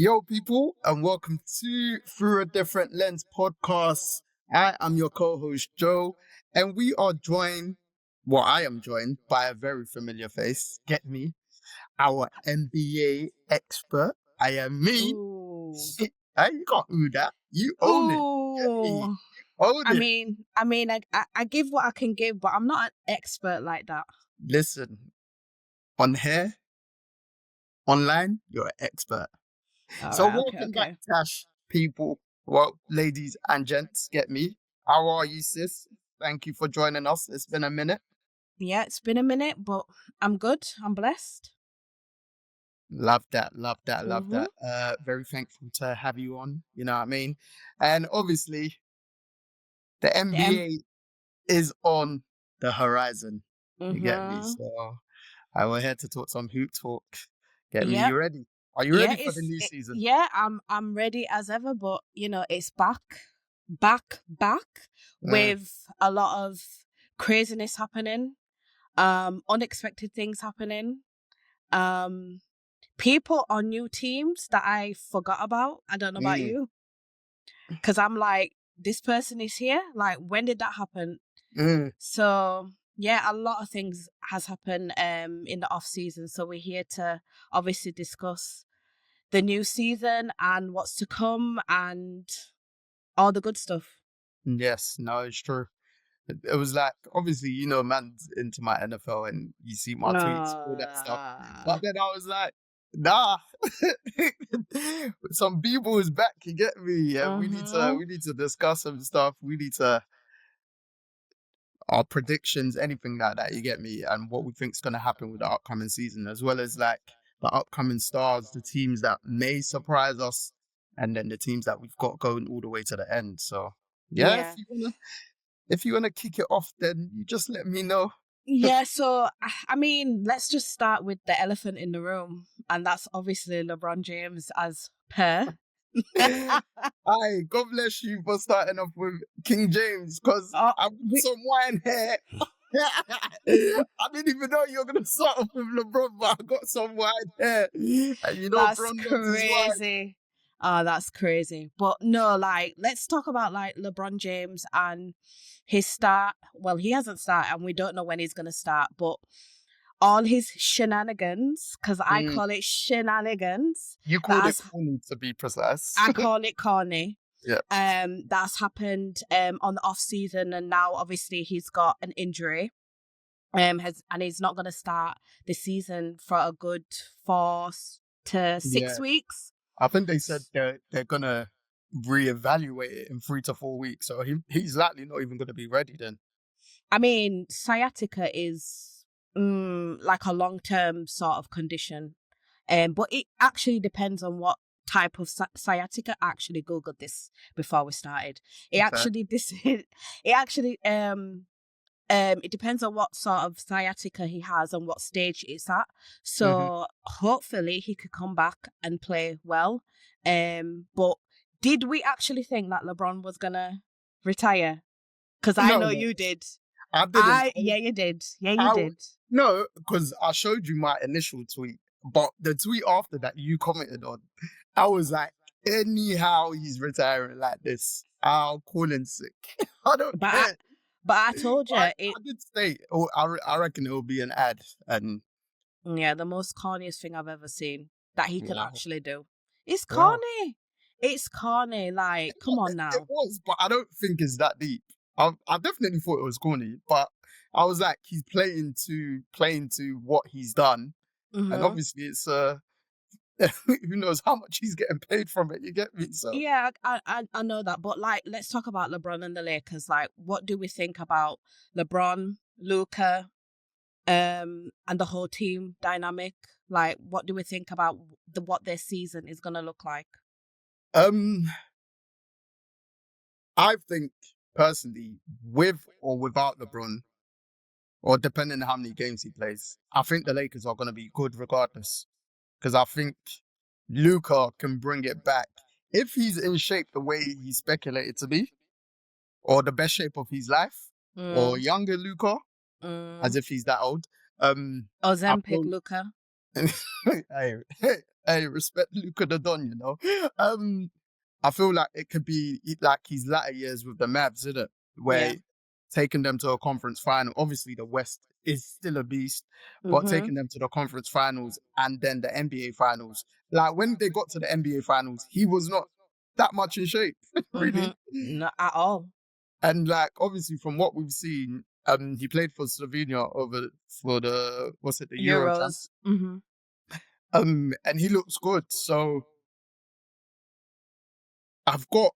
Yo, people, and welcome to Through a Different Lens podcast. I am your co-host, Joe, and I am joined by a very familiar face. Get me, our NBA expert. I am me. Ooh. Hey, you can't do that. You own it. Get me. Ooh. You own I it. mean, I give what I can give, but I'm not an expert like that. Listen, on here, online, you're an expert. So welcome back, Tash, people. Well, ladies and gents, get me. How are you, sis? Thank you for joining us. It's been a minute. Yeah, it's been a minute, but I'm good. I'm blessed. Love that. Very thankful to have you on. You know what I mean? And obviously, the NBA is on the horizon. You get me? So we're here to talk some hoop talk. Get me? You ready? Are you ready for the new season? Yeah, I'm ready as ever, but it's back with a lot of craziness happening, unexpected things happening, people on new teams that I forgot about. I don't know about you, because I'm like, this person is here. Like, when did that happen? So yeah, a lot of things has happened in the off season. So we're here to obviously discuss the new season and what's to come and all the good stuff. Yes, no, it's true. It was like, obviously, man's into my NFL and you see my tweets, all that stuff. But then I was like, nah, some people is back, you get me? Yeah, we need to discuss some stuff. We need to, our predictions, anything like that, you get me? And what we think is going to happen with the upcoming season, as well as like the upcoming stars, the teams that may surprise us, and then the teams that we've got going all the way to the end. So, yeah. If you want to kick it off, then you just let me know. Yeah, so, I mean, let's just start with the elephant in the room. And that's obviously LeBron James as per. Hi, God bless you for starting off with King James, because I've got some wine here. I didn't even know you were going to start off with LeBron, but I got some wine here. And that's Bron crazy. Oh, that's crazy. But no, like, let's talk about like LeBron James and his start. Well, he hasn't started and we don't know when he's going to start, but all his shenanigans, because I call it shenanigans. You call it corny, to be precise. I call it corny. Yeah. That's happened on the off season, and now obviously he's got an injury. And he's not going to start the season for a good 4 to 6 weeks. I think they said they're going to reevaluate it in 3 to 4 weeks. So he's likely not even going to be ready then. I mean, sciatica is like a long-term sort of condition. But it actually depends on what type of sciatica. I actually Googled this before we started. It depends on what sort of sciatica he has and what stage it's at. So hopefully he could come back and play well. But did we actually think that LeBron was gonna retire? Because I know you did. I didn't. Yeah, you did. Yeah, you did. No, because I showed you my initial tweet, but the tweet after that you commented on, I was like, anyhow he's retiring like this, I'll call in sick. I don't care. But I told you, I did say, I reckon it will be an ad. And yeah, the most corniest thing I've ever seen that he can actually do. It's corny. Wow. It's corny. Like, come on now. It was, but I don't think it's that deep. I definitely thought it was corny, but I was like, he's playing to what he's done, and obviously it's who knows how much he's getting paid from it. You get me? So yeah, I know that, but like, let's talk about LeBron and the Lakers. Like, what do we think about LeBron, Luka, and the whole team dynamic? Like, what do we think about what their season is gonna look like? I think personally, with or without LeBron, or depending on how many games he plays, I think the Lakers are going to be good regardless. Because I think Luka can bring it back if he's in shape the way he's speculated to be, or the best shape of his life, or younger Luka, as if he's that old. Ozempic Luka. Hey, Hey, respect Luka the Don, you know. I feel like it could be like his latter years with the Mavs, isn't it? Yeah. Where taking them to a conference final. Obviously, the West is still a beast, but Mm-hmm. taking them to the conference finals and then the NBA finals. Like when they got to the NBA finals, he was not that much in shape, Mm-hmm. really. Not at all. And like obviously from what we've seen, he played for Slovenia over for the the Euro Euros. champs. Mm-hmm. And he looks good. So I've got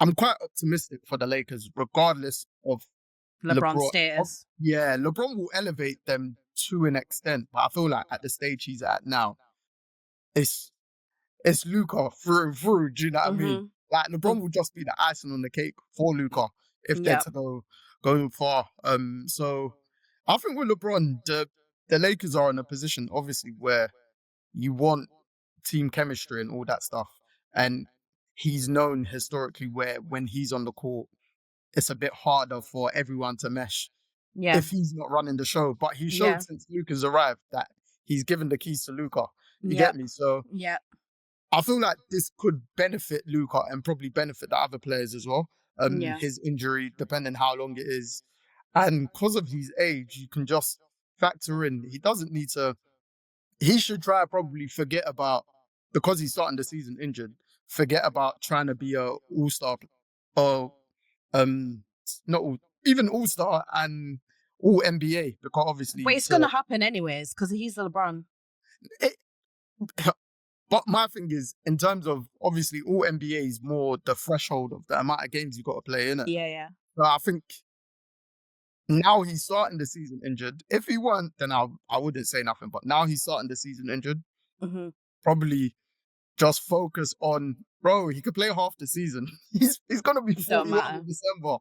I'm quite optimistic for the Lakers, regardless of LeBron LeBron. status. Yeah, LeBron will elevate them to an extent, but I feel like at the stage he's at now, it's it's Luka through and through. Do you know what I mean? Mm-hmm. Like LeBron will just be the icing on the cake for Luka if they're Yep. to go far. So I think with LeBron, the Lakers are in a position obviously where you want team chemistry and all that stuff, and he's known historically where when he's on the court, it's a bit harder for everyone to mesh Yeah. if he's not running the show. But he showed Yeah. since Luka's arrived that he's given the keys to Luka. You get Yep. me? So Yep. I feel like this could benefit Luka and probably benefit the other players as well. Yeah. His injury, depending how long it is. And because of his age, you can just factor in he doesn't need to he should try probably forget about because he's starting the season injured, forget about trying to be a all-star or um not all, even all-star and all NBA because But obviously it's to gonna happen anyways because he's LeBron. it, but my thing is in terms of obviously all NBA is more the threshold of the amount of games you got to play in it. Yeah. Yeah. So I think now he's starting the season injured. If he weren't, then I wouldn't say nothing. But now he's starting the season injured. Mm-hmm. Probably just focus on, bro, he could play half the season. He's gonna be Don't 41 matter. in December.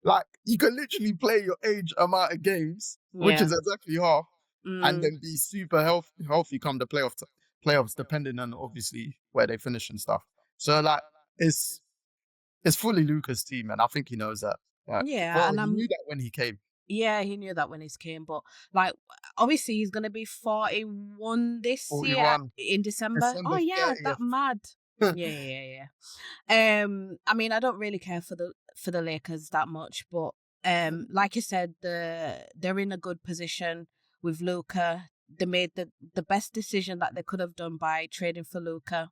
Like you can literally play your age amount of games, which Yeah. is exactly half, and Mm. then be super healthy come the playoffs, depending on obviously where they finish and stuff. So like it's fully Luca's team, and I think he knows that. Like, Yeah. bro, And he I'm knew that when he came. Yeah, he knew that when he came, but like obviously he's gonna be 41 this year 41, in December. Oh December yeah, that 30th. mad. Yeah, yeah, yeah. I mean, I don't really care for the Lakers that much, but like you said, they're in a good position with Luka. They made the best decision that they could have done by trading for Luka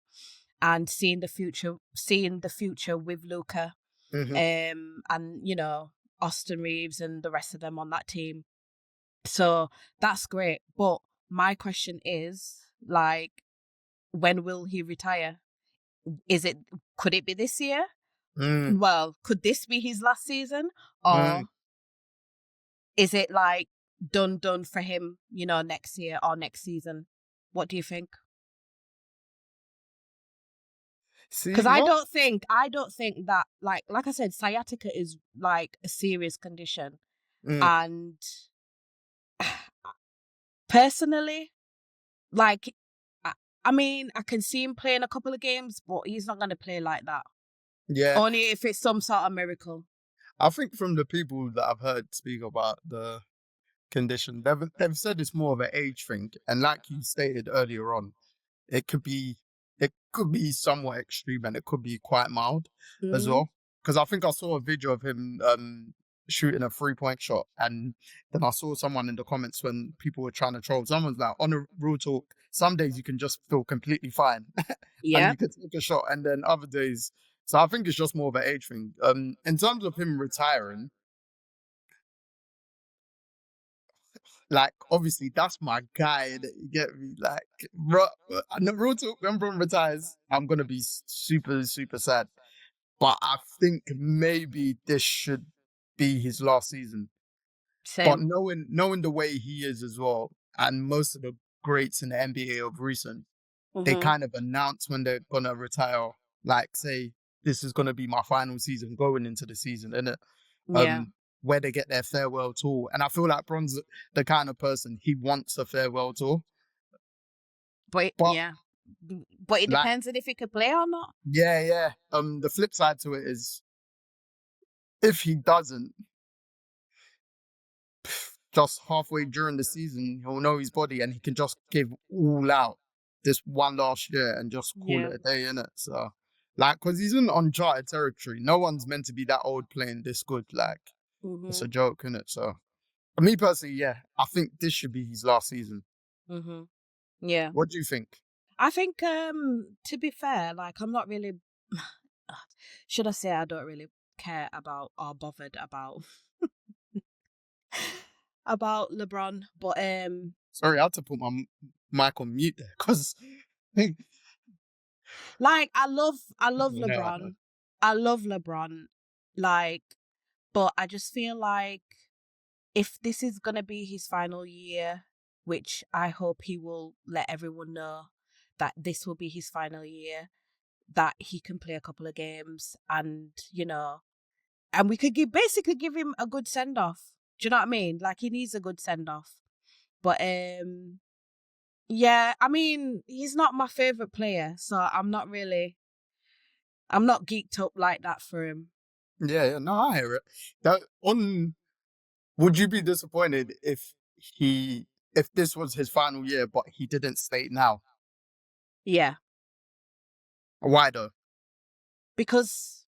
and seeing the future with Luka. Mhm. And Austin Reeves and the rest of them on that team. So that's great. But my question is, like, when will he retire? Could it be this year? Mm, Well, could this be his last season? mm. Or is it like done for him, next year or next season? What do you think? See, Because I don't think that like I said, sciatica is like a serious condition. mm, And personally, like, I, I mean, I can see him playing a couple of games, but he's not going to play like that. yeah. Only if it's some sort of miracle. I think from the people that I've heard speak about the condition, they've said it's more of an age thing, and like you stated earlier on, it could be somewhat extreme, and it could be quite mild as Mm. well. Because I think I saw a video of him shooting a 3-point shot, and then I saw someone in the comments when people were trying to troll. Someone's like, "On a real talk, some days you can just feel completely fine, and Yeah. you can take a shot, and then other days." So I think it's just more of an age thing. In terms of him retiring, like obviously that's my guy. That you get me, like, real talk. When Bron retires, I'm gonna be super super sad. But I think maybe this should be his last season. But Same. knowing the way he is as well, and most of the greats in the NBA of recent, they Mm-hmm. kind of announce when they're gonna retire. Like say, this is gonna be my final season going into the season, innit? Yeah. Um, where they get their farewell tour. And I feel like Bron's the kind of person he wants a farewell tour. But Yeah. But it like, depends on if he could play or not. yeah, yeah. The flip side to it is if he doesn't, just halfway during the season, he'll know his body and he can just give all out this one last year and just call it a day, innit? So, like, because he's in uncharted territory. No one's meant to be that old playing this good. Like, it's a joke, innit? So, for me personally, yeah, I think this should be his last season. Yeah. What do you think? I think, to be fair, like, I'm not really, should I say I don't really care about or bothered about about LeBron, but sorry, I had to put my mic on mute there because like, I love LeBron. I love LeBron, like, but I just feel like if this is gonna be his final year, which I hope he will let everyone know that this will be his final year, that he can play a couple of games and, and we could basically give him a good send off. Do you know what I mean? Like, he needs a good send off. But yeah, I mean, he's not my favorite player, so I'm not geeked up like that for him. Yeah, no, I hear it. Would you be disappointed if this was his final year, but he didn't stay now? Yeah. Why though? Because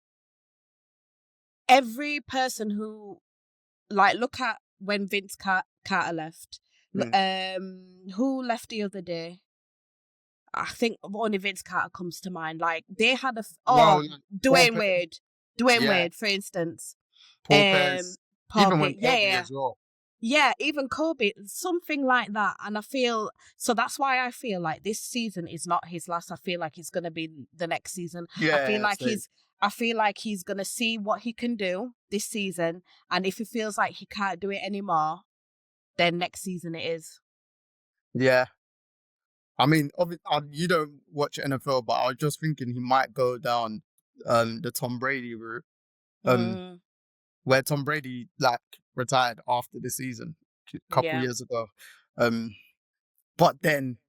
every person who, like, look at when Vince Carter left. Who left the other day? I think only Vince Carter comes to mind. Like, they had Dwayne Wade. Wade, for instance. Paul Pierce. Even when Kobe as well. Yeah, even Kobe, something like that. And I feel, so that's why I feel like this season is not his last. I feel like it's going to be the next season. Yeah, I feel like he's going to see what he can do this season. And if he feels like he can't do it anymore, then next season it is. Yeah. I mean, you don't watch NFL, but I was just thinking he might go down the Tom Brady route. Where Tom Brady, like, retired after the season a couple years ago. But then,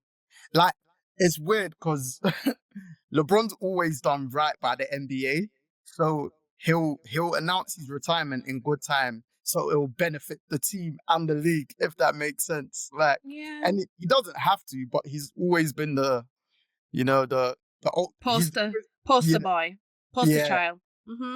like, it's weird because LeBron's always done right by the NBA. So he'll announce his retirement in good time, so it'll benefit the team and the league, if that makes sense. Like, and he doesn't have to, but he's always been the poster boy, poster child.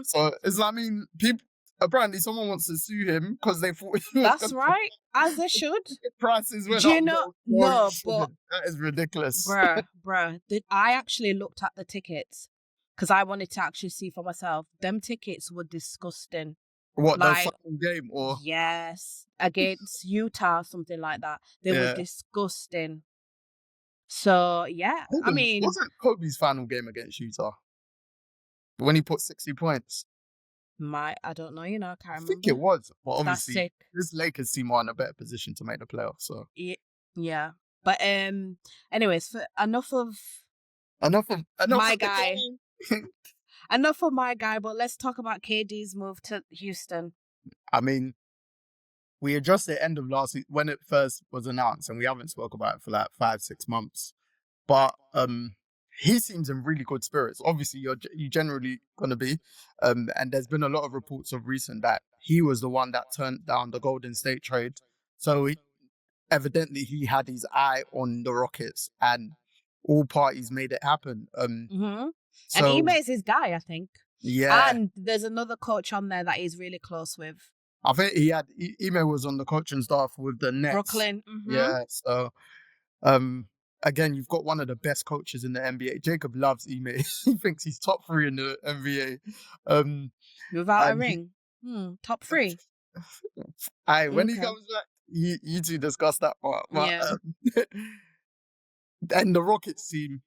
So I mean, people. Apparently, someone wants to sue him because they thought he was. That's right, as they should. Prices went up. No, but that is ridiculous, bruh. I actually looked at the tickets because I wanted to actually see for myself. Them tickets were disgusting. What, like, the final game or? Yes, against Utah, something like that. They were disgusting. So yeah, I mean, wasn't Kobe's final game against Utah when he put 60 points? I don't know, I can't remember. I think it was, but obviously this Lakers team are in a better position to make the playoffs. So yeah, but anyways, enough of my guy. Enough of my guy, but let's talk about KD's move to Houston. I mean, we addressed the end of last week when it first was announced, and we haven't spoke about it for like 5-6 months. But he seems in really good spirits. Obviously, you're generally going to be. And there's been a lot of reports of recent that he was the one that turned down the Golden State trade. So evidently he had his eye on the Rockets and all parties made it happen. So, and Ime's his guy, I think. Yeah. And there's another coach on there that he's really close with. I think Ime was on the coaching staff with the Nets. Brooklyn. Yeah. So, again, you've got one of the best coaches in the NBA. Jacob loves Ime. He thinks he's top 3 in the NBA. Without a ring. Top 3. When he comes back, you two discuss that part. But, and the Rockets team,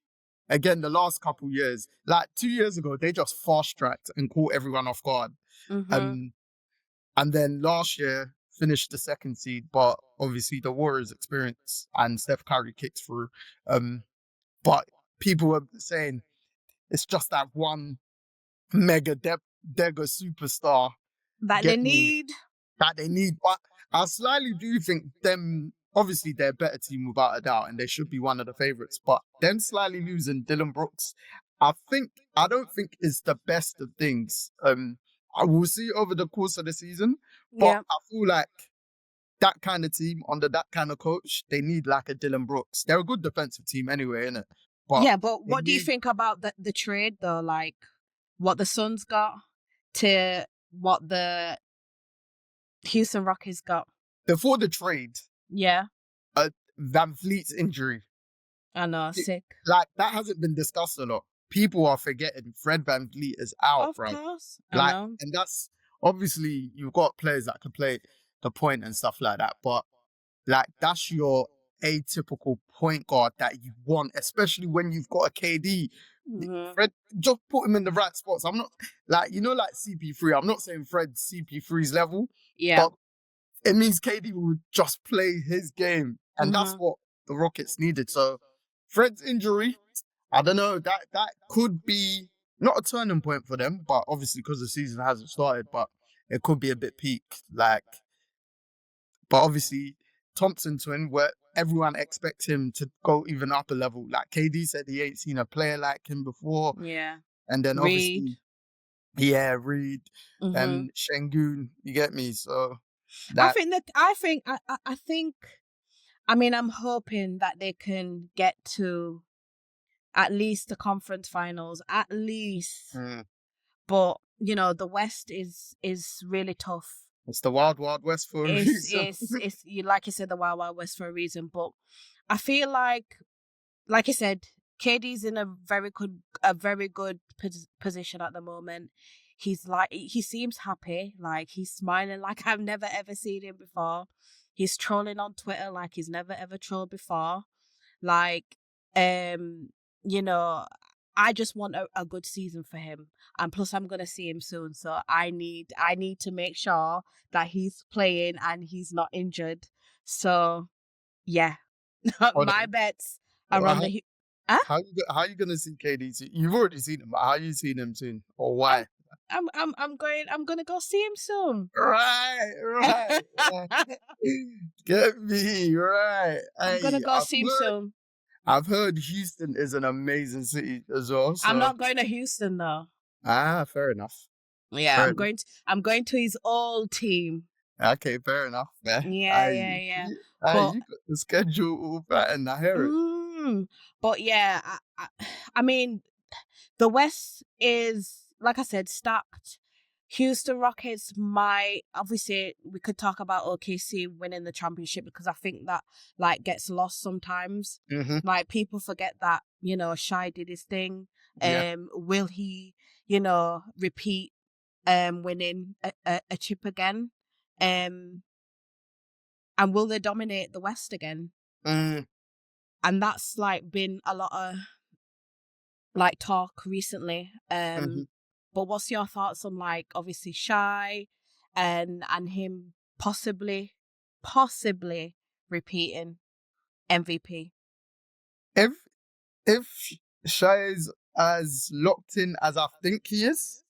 again, the last couple years, like 2 years ago, they just fast-tracked and caught everyone off guard. And then last year, finished the 2nd seed, but obviously the Warriors experience and Steph Curry kicks through. But people were saying it's just that one mega Dega superstar that they need. But I slightly do think them, obviously they're a better team without a doubt, and they should be one of the favourites. But them slightly losing Dylan Brooks, I don't think is the best of things. I will see over the course of the season, but I feel like that kind of team under that kind of coach, they need like a Dylan Brooks. They're a good defensive team anyway, innit? But yeah, but they what do you need think about the trade though? Like what the Suns got to what the Houston Rockets got? before the trade, Yeah, Van Vliet's injury, I know, sick. like that hasn't been discussed a lot. People are forgetting Fred Van Vliet is out, Of bro. course, I Like, know. and that's obviously you've got players that can play the point and stuff like that, but like that's your atypical point guard that you want, especially when you've got a KD. Mm-hmm. Fred, just put him in the right spots. I'm not like like CP3. I'm not saying Fred's CP3's level, Yeah. but it means KD would just play his game, and that's Mm-hmm. what the Rockets needed. So Fred's injury, I don't know, that could be not a turning point for them, but obviously because the season hasn't started, but it could be a bit peak. Like, but obviously Thompson twin, where everyone expects him to go even up a level. Like KD said, he ain't seen a player like him before, Yeah. and then Reed. obviously, yeah, Reed Mm-hmm. and Şengün, you get me? So I that think I mean I'm hoping that they can get to at least the conference finals, at least. But the West is really tough. it's the wild, wild west for a reason. It's you like you said, the Wild Wild West for a reason. But I feel like you said, KD's in a very good position at the moment. He seems happy, like he's smiling like I've never ever seen him before. He's trolling on Twitter like he's never ever trolled before. Like, you know, I just want a good season for him. And plus I'm gonna see him soon. So I need to make sure that he's playing and he's not injured. So yeah. Hold My on. bets are Well, on the huh? how you gonna see KD soon? You've already seen him, but how you seen him soon? Or why? I'm gonna go see him soon. Right. Get me right. I'm gonna Hey, go see him soon. I've heard Houston is an amazing city as well. I'm So not going to Houston though. fair enough. Yeah, Fair enough. I'm going to his old team. Okay, fair enough, man. Yeah. You got the schedule all patterned. I hear it. But yeah, I mean, the West is, like I said, stacked. Houston Rockets obviously we could talk about OKC winning the championship because I think that like gets lost sometimes. Mm-hmm. Like people forget that, Shai did his thing. Yeah. Will he, repeat winning a chip again? And will they dominate the West again? Mm. And that's like been a lot of like talk recently. Mm-hmm. But what's your thoughts on like obviously Shai and him possibly repeating MVP? If Shai is as locked in as I think he is,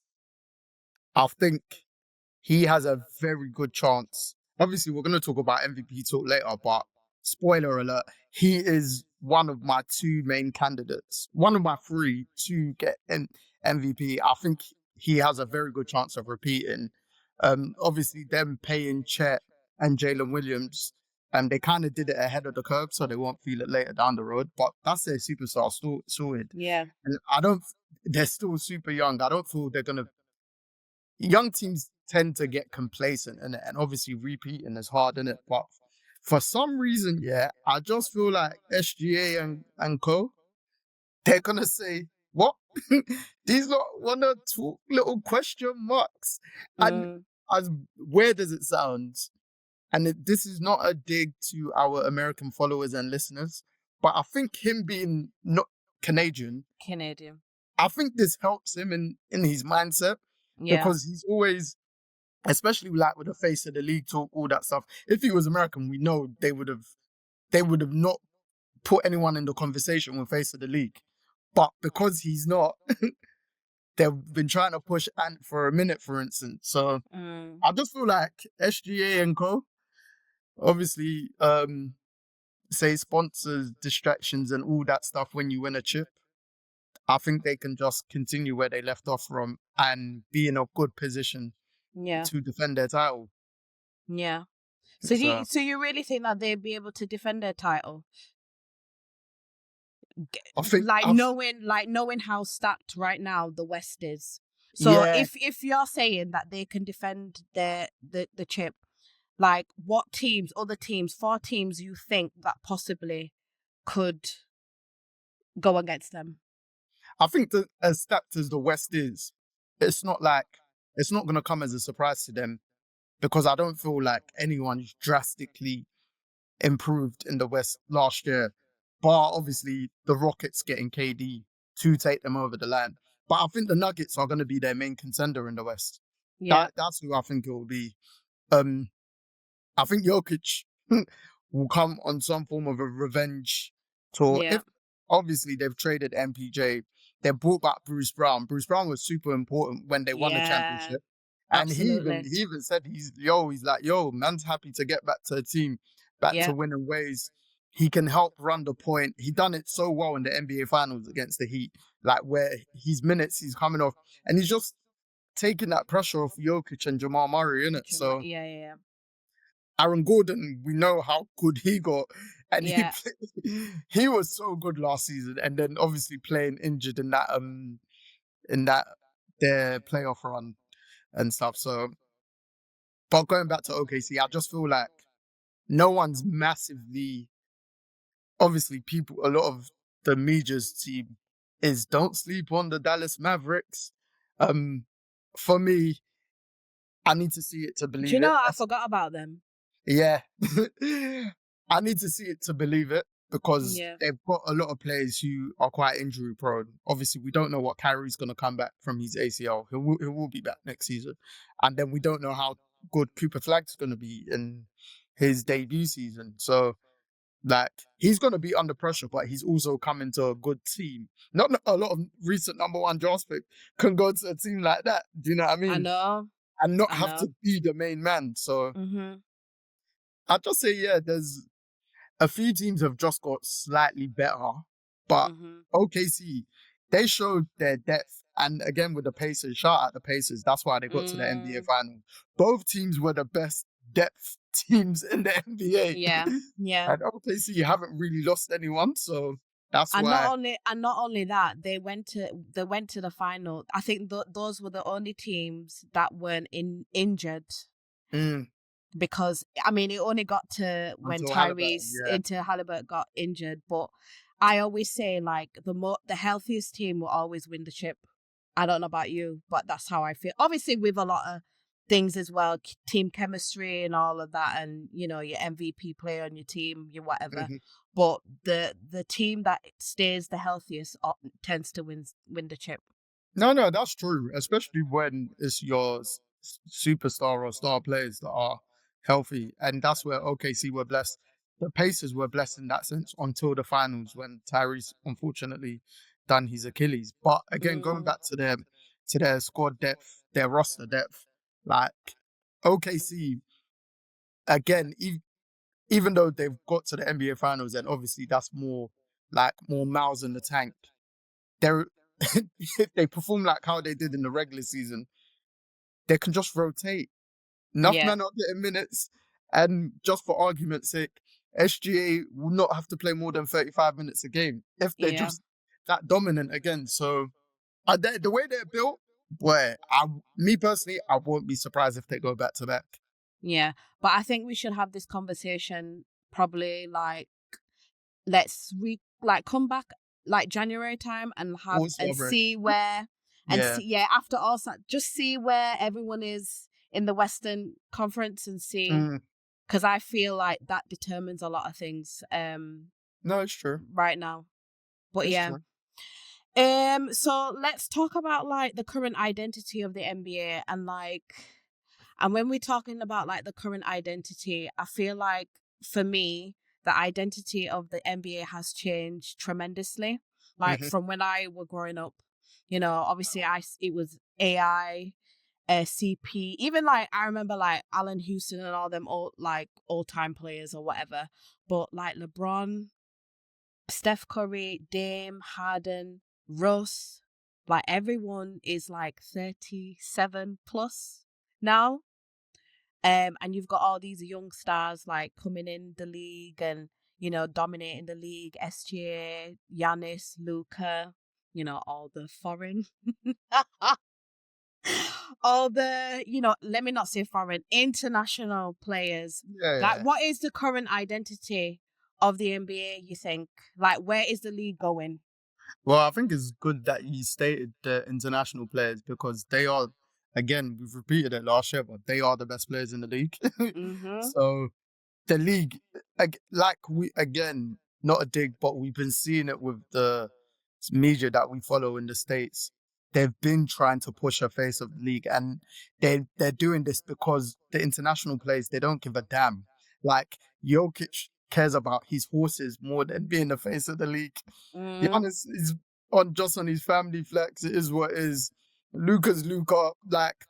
I think he has a very good chance. Obviously, we're going to talk about MVP talk later, but spoiler alert, he is one of my two main candidates, one of my three to get an MVP. I think he has a very good chance of repeating. Obviously, them paying Chet and Jalen Williams, they kind of did it ahead of the curve, so they won't feel it later down the road. But that's their superstar sorted. Yeah. And they're still super young. I don't feel they're going to young teams tend to get complacent and obviously repeating is hard in it. But for some reason, yeah, I just feel like SGA and co, they're gonna say, what? These lot wanna talk little question marks. And as weird as it sounds, and this is not a dig to our American followers and listeners, but I think him being not Canadian, I think this helps him in his mindset. Yeah. Because he's always, especially like with the face of the league talk, all that stuff. If he was American, we know they would have not put anyone in the conversation with face of the league. But because he's not, they've been trying to push Ant for a minute, for instance. So I just feel like SGA and co, obviously, say sponsors, distractions, and all that stuff when you win a chip. I think they can just continue where they left off from and be in a good position to defend their title. Yeah. So you really think that they'd be able to defend their title? I think knowing how stacked right now the West is. So yeah, if you're saying that they can defend the chip, like what teams, other teams, 4 teams you think that possibly could go against them? I think that as stacked as the West is, it's not going to come as a surprise to them because I don't feel like anyone's drastically improved in the West last year, bar obviously the Rockets getting KD to take them over the line. But I think the Nuggets are going to be their main contender in the West. Yeah. That's who I think it will be. Um, I think Jokic will come on some form of a revenge tour. Yeah. If obviously they've traded MPJ, they brought back Bruce Brown. Bruce Brown was super important when they won the Yeah. championship. And Absolutely. he even said he's like, man's happy to get back to a team, back to Yeah. winning ways. He can help run the point. He done it so well in the NBA finals against the Heat, like where his minutes he's coming off. And he's just taking that pressure off Jokic and Jamal Murray, innit? So Yeah. Aaron Gordon, we know how good he got, and Yeah. he was so good last season, and then obviously playing injured in that their playoff run and stuff. So, but going back to OKC, I just feel like no one's massively. Obviously, a lot of the media's team is don't sleep on the Dallas Mavericks. For me, I need to see it to Do believe you it. know I forgot about them? Yeah. I need to see it to believe it because Yeah. they've got a lot of players who are quite injury prone. Obviously, we don't know what Kyrie's going to come back from his ACL. He will be back next season. And then we don't know how good Cooper Flag's going to be in his debut season. So, like, he's going to be under pressure, but he's also coming to a good team. Not a lot of recent number 1 draft pick can go to a team like that. Do you know what I mean? I know. And not have to be the main man. So, I'd just say, yeah, there's a few teams have just got slightly better, but OKC, they showed their depth. And again, with the Pacers, shout out the Pacers. That's why they got to the NBA final. Both teams were the best depth teams in the NBA. Yeah. And OKC haven't really lost anyone, so that's and why. Not only that, they went to the final. I think those were the only teams that weren't injured. Because I mean, it only got to when Halliburton got injured. But I always say, like, the healthiest team will always win the chip. I don't know about you, but that's how I feel. Obviously, with a lot of things as well, team chemistry and all of that, and you know, your MVP player on your team, your whatever. But the team that stays the healthiest tends to win the chip. No, that's true. Especially when it's your superstar or star players that are healthy, and that's where OKC were blessed. The Pacers were blessed in that sense until the finals when Tyrese unfortunately done his Achilles. But again, going back to their squad depth, their roster depth, like OKC, again, even though they've got to the NBA finals, and obviously that's more miles in the tank, they're if they perform like how they did in the regular season, they can just rotate. Enough men are getting minutes, and just for argument's sake, SGA will not have to play more than 35 minutes a game if they're just that dominant again. So the way they're built, boy, me personally, I won't be surprised if they go back to back. Yeah, but I think we should have this conversation probably let's come back like January time and see where after All-Star, just see where everyone is in the Western Conference and see, because I feel like that determines a lot of things. No, it's true. Right now, but it's true. So let's talk about like the current identity of the NBA and when we're talking about like the current identity, I feel like for me, the identity of the NBA has changed tremendously. Like from when I was growing up, you know, obviously it was AI, CP, even like I remember like Allen Houston and all them old time players or whatever. But like LeBron, Steph Curry, Dame, Harden, Russ, like everyone is like 37 plus now. And you've got all these young stars like coming in the league and, dominating the league. SGA, Giannis, Luca, all the foreign, all the, let me not say foreign, international players. Like, Yeah. what is the current identity of the NBA, you think? Like, where is the league going? Well, I think it's good that you stated the international players because they are, again, we've repeated it last year, but they are the best players in the league. Mm-hmm. So the league, again, not a dig, but we've been seeing it with the media that we follow in the States. They've been trying to push a face of the league, and they're doing this because the international players, they don't give a damn. Like, Jokic cares about his horses more than being the face of the league. Mm, Giannis is on his family flex. It is what it is. Luca's Luca, like,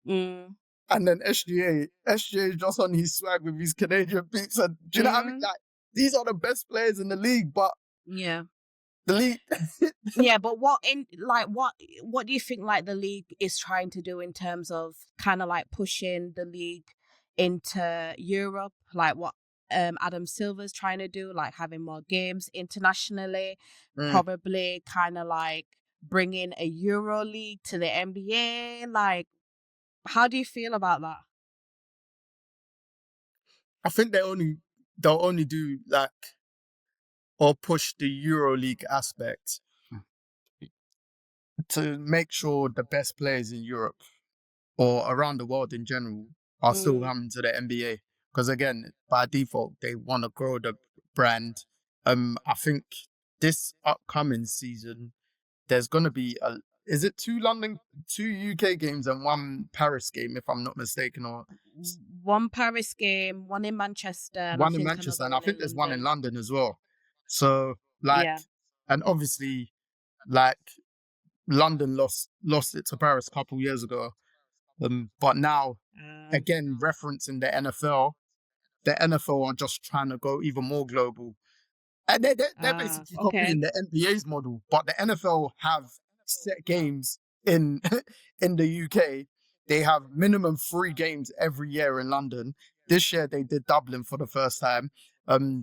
mm, and then SGA is just on his swag with his Canadian beats. And do you know what I mean? mm. Like, these are the best players in the league, but Yeah. the league. Yeah, but what do you think like the league is trying to do in terms of kind of like pushing the league into Europe? Like what Adam Silver's trying to do, like having more games internationally, Mm. probably kind of like bringing a Euro League to the NBA. Like, how do you feel about that? I think they'll only do like or push the EuroLeague aspect to make sure the best players in Europe or around the world in general are still Mm, coming to the NBA. Because again, by default, they want to grow the brand. I think this upcoming season there's gonna be is it two UK games and one Paris game, if I'm not mistaken, or one Paris game, one in Manchester, and I one in think Manchester, another and I one think in there's one in London. London as well. So like, Yeah. and obviously, like London lost it to Paris a couple years ago. But now Um, again, referencing the NFL are just trying to go even more global. And they're basically okay. copying the NBA's model, but the NFL have set games in in the UK. They have minimum 3 games every year in London. This year they did Dublin for the first time.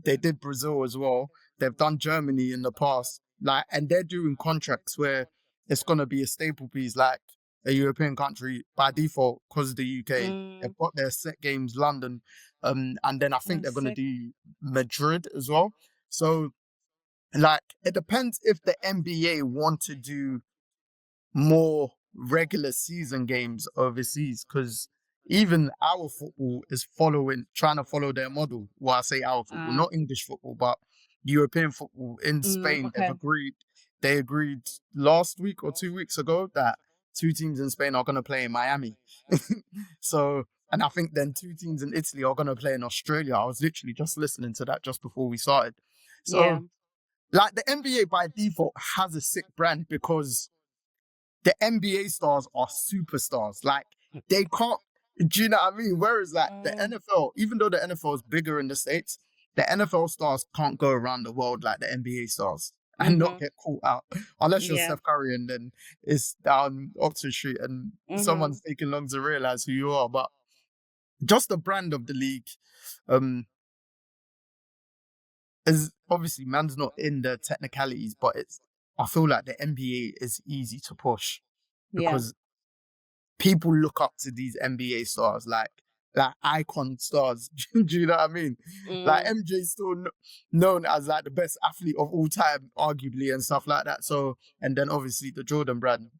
They did Brazil as well. They've done Germany in the past. Like, and they're doing contracts where it's gonna be a staple piece, like a European country by default, because the UK. Mm, They've got their set games, London, and then I think they're that's gonna sick. do Madrid as well. So, like, it depends if the NBA want to do more regular season games overseas, because even our football is trying to follow their model. Well, I say our football, Uh, not English football, but European football. In Spain, okay. they agreed last week or 2 weeks ago that 2 teams in Spain are going to play in Miami. So, and I think then 2 teams in Italy are going to play in Australia. I was literally just listening to that just before we started. Yeah. So, like, the NBA by default has a sick brand because the NBA stars are superstars. Like, they can't, do you know what I mean? Whereas, like, the Mm, NFL, even though the NFL is bigger in the States, the NFL stars can't go around the world like the NBA stars and not mm-hmm. get caught out. Unless you're Yeah. Steph Curry and then it's down Oxford Street and Mm-hmm. someone's taking long to realize who you are. But just the brand of the league, um, is obviously man's not in the technicalities, but I feel like the NBA is easy to push Yeah. because people look up to these NBA stars like icon stars. Do you know what I mean? Like, Mm, MJ's still known as like the best athlete of all time, arguably, and stuff like that. So, and then obviously the Jordan brand.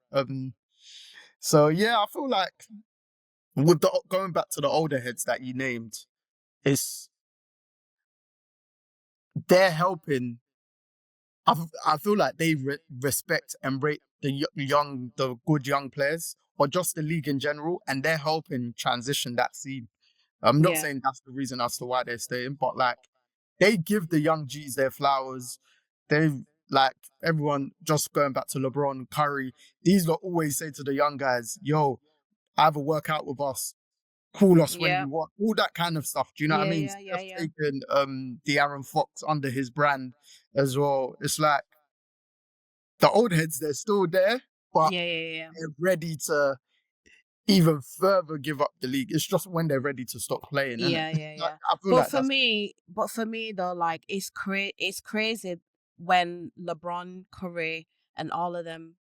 So yeah, I feel like with the going back to the older heads that you named, it's they're helping. I feel like they respect and rate the good young players, or just the league in general, and they're helping transition that scene. I'm not yeah. saying that's the reason as to why they're staying, but like, they give the young G's their flowers. They've, like, everyone, just going back to LeBron, Curry, these lot always say to the young guys, yo, either work out with us, call us when Yeah. you want, all that kind of stuff. Do you know what I Yeah. mean? Yeah. Yeah. Steph Yeah. taking the Aaron Fox under his brand as well. It's like the old heads, they're still there, but Yeah. Yeah. Yeah. they're ready to. even further give up the league. It's just when they're ready to stop playing, isn't it? Yeah. I feel But like for me though, like it's crazy when LeBron, Curry, and all of them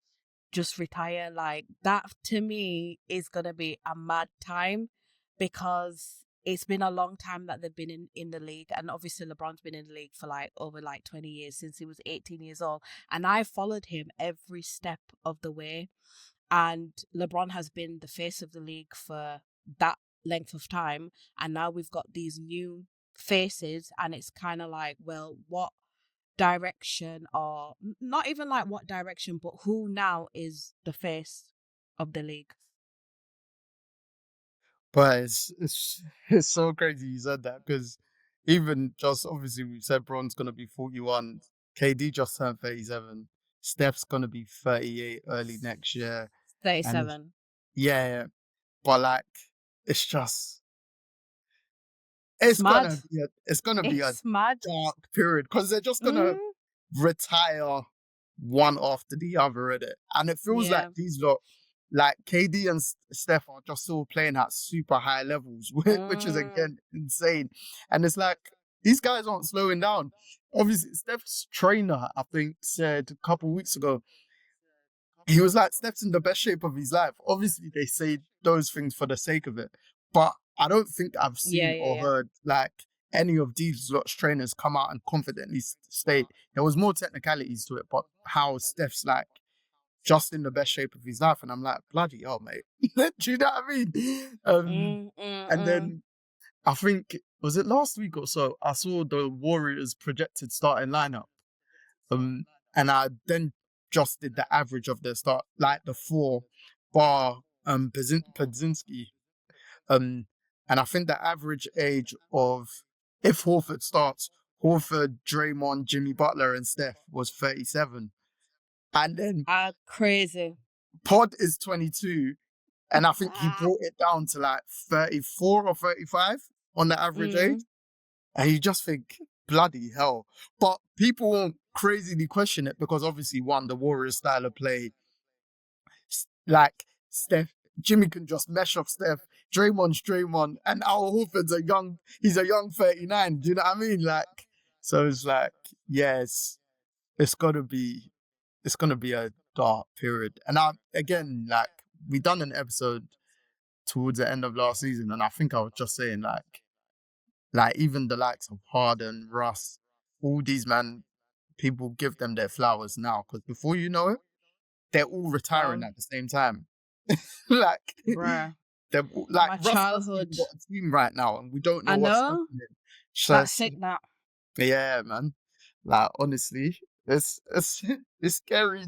just retire. Like that to me is gonna be a mad time, because it's been a long time that they've been in the league, and obviously LeBron's been in the league for like over like 20 years, since he was 18 years old, and I followed him every step of the way. And LeBron has been the face of the league for that length of time, and now we've got these new faces, and it's kind of like, well, what direction, or not even like what direction, but who now is the face of the league? But it's so crazy you said that, because even just obviously we said Bron's gonna be 41, KD just turned 37, Steph's gonna be 38 early next year, and 37. yeah, but like it's just It's mad. it's gonna be a It's mad. dark period, because they're just gonna Mm, retire one after the other in it, and it feels like yeah. these lot, like KD and Steph, are just still playing at super high levels, which is Mm, again insane. And it's like these guys aren't slowing down. Obviously, Steph's trainer, I think, said a couple weeks ago, he was like, Steph's in the best shape of his life. Obviously, they say those things for the sake of it, but I don't think I've yeah, seen yeah, or yeah. heard like any of these lot's trainers come out and confidently state there was more technicalities to it, but how Steph's like just in the best shape of his life, and I'm like, bloody hell, mate. Do you know what I mean? And Mm. then I think, was it last week or so, I saw the Warriors projected starting lineup. Um, and I then just did the average of their start, like the four bar Podzinski. Um, and I think the average age of, if Horford starts, Horford, Draymond, Jimmy Butler, and Steph was 37. And then Crazy. Pod is 22. And I think he Ah. brought it down to like 34 or 35 on the average age. Mm, And you just think, bloody hell. But people won't crazily question it, because obviously, one, the Warriors style of play, like Steph, Jimmy can just mesh up Steph, Draymond's Draymond, and Al Horford's he's a young 39. Do you know what I mean? Like, so it's like, yes, it's gonna be, a dark period. And again, like, we done an episode towards the end of last season, and I think I was just saying, like even the likes of Harden, Russ, all these man, people give them their flowers now, because before you know it, they're all retiring well, at the same time. Like bruh, like my Russ hasn't even childhood. got a team right now, and we don't know I what's know. happening. So That's sick, that. yeah, man. Like honestly, it's it's scary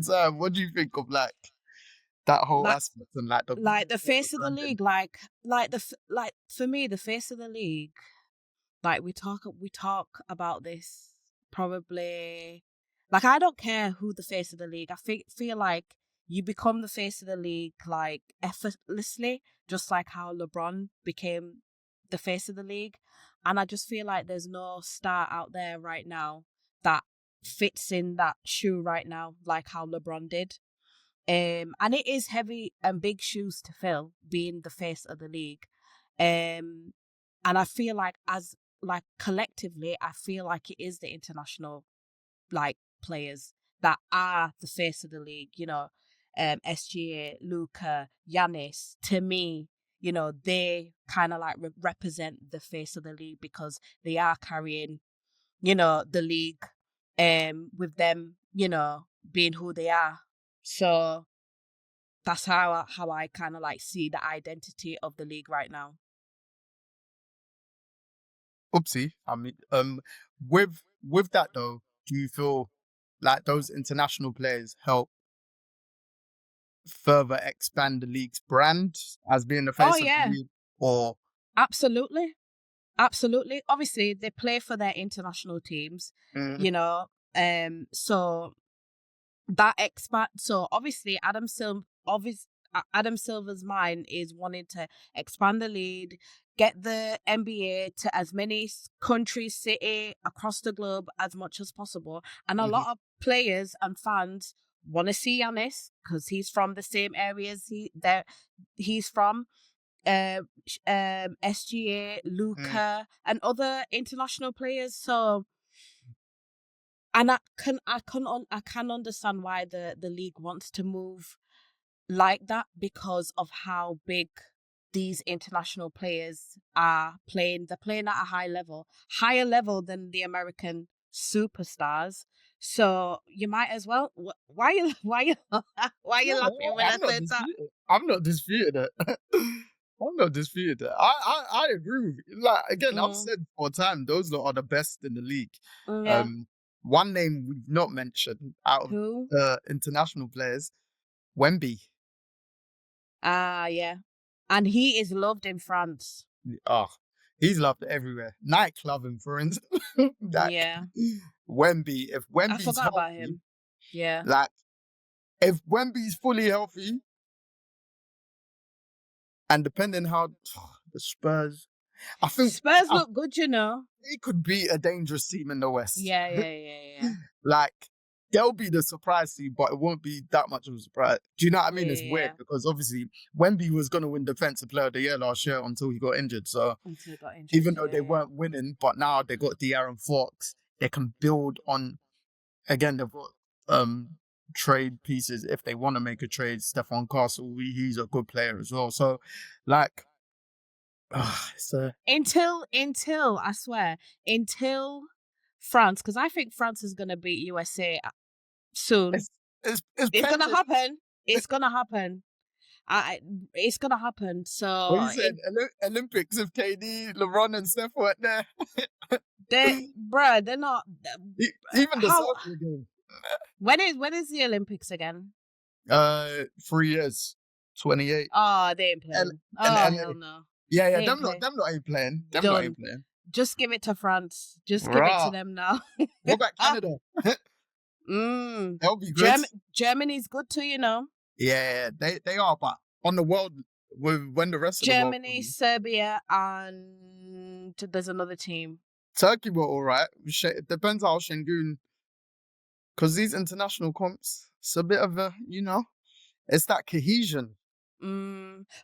time. What do you think of like that whole Like, aspect, and like the like the what's face of the surrounding? league, like for me, the face of the league. Like we talk about this probably. Like, I don't care who the face of the league. I feel like you become the face of the league like effortlessly, just like how LeBron became the face of the league. And I just feel like there's no star out there right now that fits in that shoe right now, like how LeBron did. And it is heavy and big shoes to fill, being the face of the league. Um, and I feel like, as like collectively, I feel like it is the international like players that are the face of the league. SGA, Luca, Giannis. To me, they kind of like represent the face of the league, because they are carrying, the league, with them, being who they are. So that's how I kind of like see the identity of the league right now. Oopsie. I mean, with that though, do you feel like those international players help further expand the league's brand as being the Oh face of the yeah, league, or absolutely. Absolutely. Obviously, they play for their international teams, mm, you know. So that expand. So obviously, Adam Silver's mind is wanting to expand the league, get the NBA to as many countries, city across the globe as much as possible, and a mhm. lot of players and fans want to see Giannis because he's from the same areas he's from. SGA, Luca, and other international players. So, and I can understand why the league wants to move like that because of how big these international players are playing. They're playing at a higher level than the American superstars. So you might as well. Why you laughing when I said that? I'm not disputing it. I'm not disputing that. I agree with you. Like again, I've said for a time those lot are the best in the league. Yeah. One name we've not mentioned out of the international players, Wemby. Yeah. And he is loved in France. Oh, he's loved everywhere. Nightclub him, for instance. Yeah. Wemby. If Wemby's I forgot healthy, about him. Yeah. Like, if Wemby's fully healthy, and depending how the Spurs, I think Spurs look good, you know. They could be a dangerous team in the West. Yeah. Like, they'll be the surprise team, but it won't be that much of a surprise. Do you know what I mean? It's weird because obviously Wemby was going to win Defensive Player of the Year last year until he got injured. So even though they weren't winning, but now they got De'Aaron Fox, they can build on. Again, they've got trade pieces if they want to make a trade. Stephon Castle, he's a good player as well. So, like, until I swear until France, because I think France is gonna beat USA soon. It's gonna happen. It's gonna happen. It's gonna happen. So what you said, Olympics if KD, LeBron, and Steph weren't there. They're not. Even the soccer game. When is the Olympics again? 3 years, 28. Oh, they ain't playing. Hell no. Yeah, them not ain't playing. Them not ain't playing. Just give it to France. Just give it to them now. What about Canada? That'll be good. Germany's good too, you know. Yeah, they are, but on the world, when the rest of Germany, Serbia, and there's another team. Turkey were all right. It depends how Şengün, because these international comps, it's a bit of a, it's that cohesion.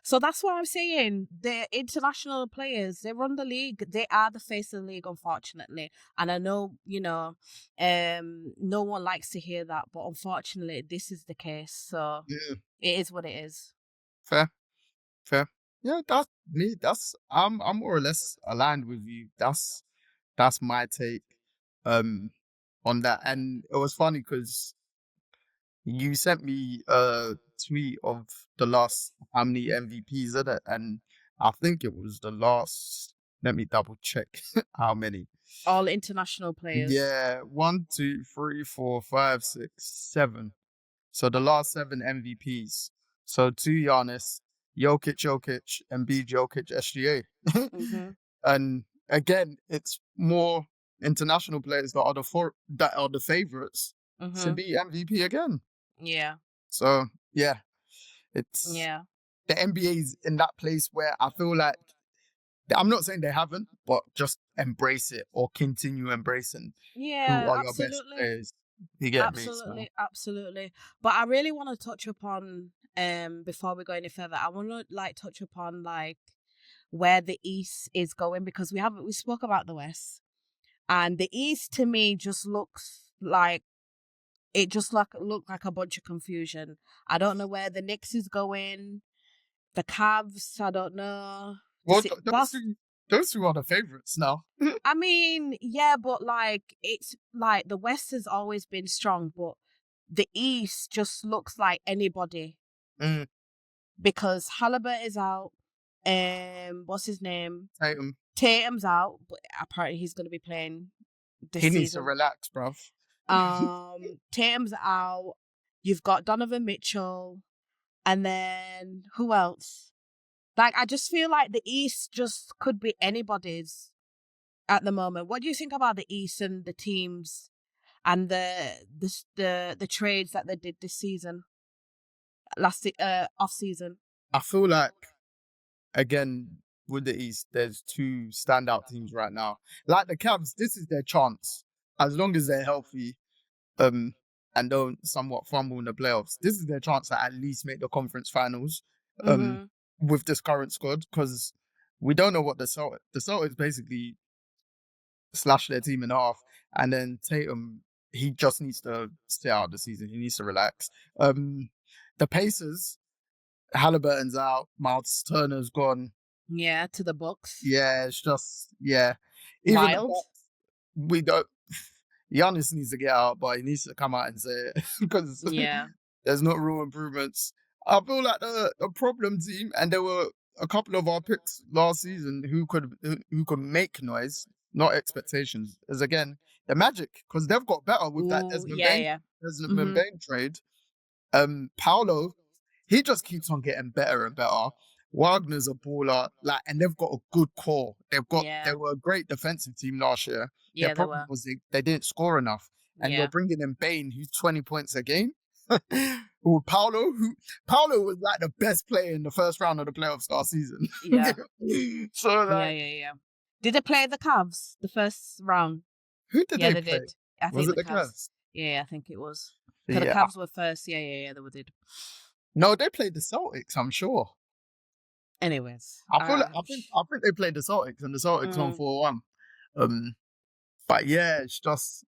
So that's what I'm saying. The international players, they run the league. They are the face of the league, unfortunately. And I know, no one likes to hear that, but unfortunately, this is the case. So it is what it is. Fair. Yeah, that's me. I'm more or less aligned with you. That's my take on that. And it was funny because you sent me a tweet of the last how many MVPs in it, and I think it was the last. Let me double check how many. All international players. Yeah, 1, 2, 3, 4, 5, 6, 7. So the last 7 MVPs. So 2 Giannis, Jokic, Embiid, Jokic, SGA. And again, it's more international players that are the favorites to be MVP again. Yeah. So the NBA's in that place where I feel like I'm not saying they haven't, but just embrace it or continue embracing who are your best players. You get me? Absolutely. But I really want to touch upon before we go any further, I want to touch upon where the East is going, because we spoke about the West, and the East to me just looks like looked like a bunch of confusion. I don't know where the Knicks is going, the Cavs, I don't know. Well, those two are the favorites now. I mean, yeah, but it's the West has always been strong, but the East just looks like anybody. Because Halliburton is out. What's his name? Tatum's out, but apparently he's going to be playing this season. He needs to relax, bruv. Tatum's out. You've got Donovan Mitchell, and then who else? I just feel like the East just could be anybody's at the moment. What do you think about the East and the teams and the trades that they did this season, off season? I feel like, again, with the East, there's 2 standout teams right now. Like the Cavs, this is their chance. As long as they're healthy, and don't somewhat fumble in the playoffs, this is their chance to at least make the conference finals Mm-hmm. with this current squad, because we don't know what the Celtics basically slash their team in half, and then Tatum, he just needs to stay out the season. He needs to relax. The Pacers, Halliburton's out, Miles Turner's gone. Yeah, to the Bucks. Yeah, it's just Even the Wild. Bucks, we don't. Giannis needs to get out, but he needs to come out and say it because there's not real improvements. I feel like the problem team, and there were a couple of our picks last season who could make noise, not expectations. Is again the Magic, because they've got better with that Desmond Bain trade. Paolo, he just keeps on getting better and better. Wagner's a baller, and they've got a good core. They were a great defensive team last year. Yeah, Their problem was they didn't score enough, and you're bringing in Bain, who's 20 points a game. Paolo was like the best player in the first round of the playoffs last season. Yeah. So Did they play the Cavs the first round? Who did they play? They did. I think was it the Cavs? Yeah, I think it was. Because the Cavs were first. Yeah, they did. No, they played the Celtics, I'm sure. Anyways, I think they played the Celtics, and the Celtics won 4-1. But yeah, it's just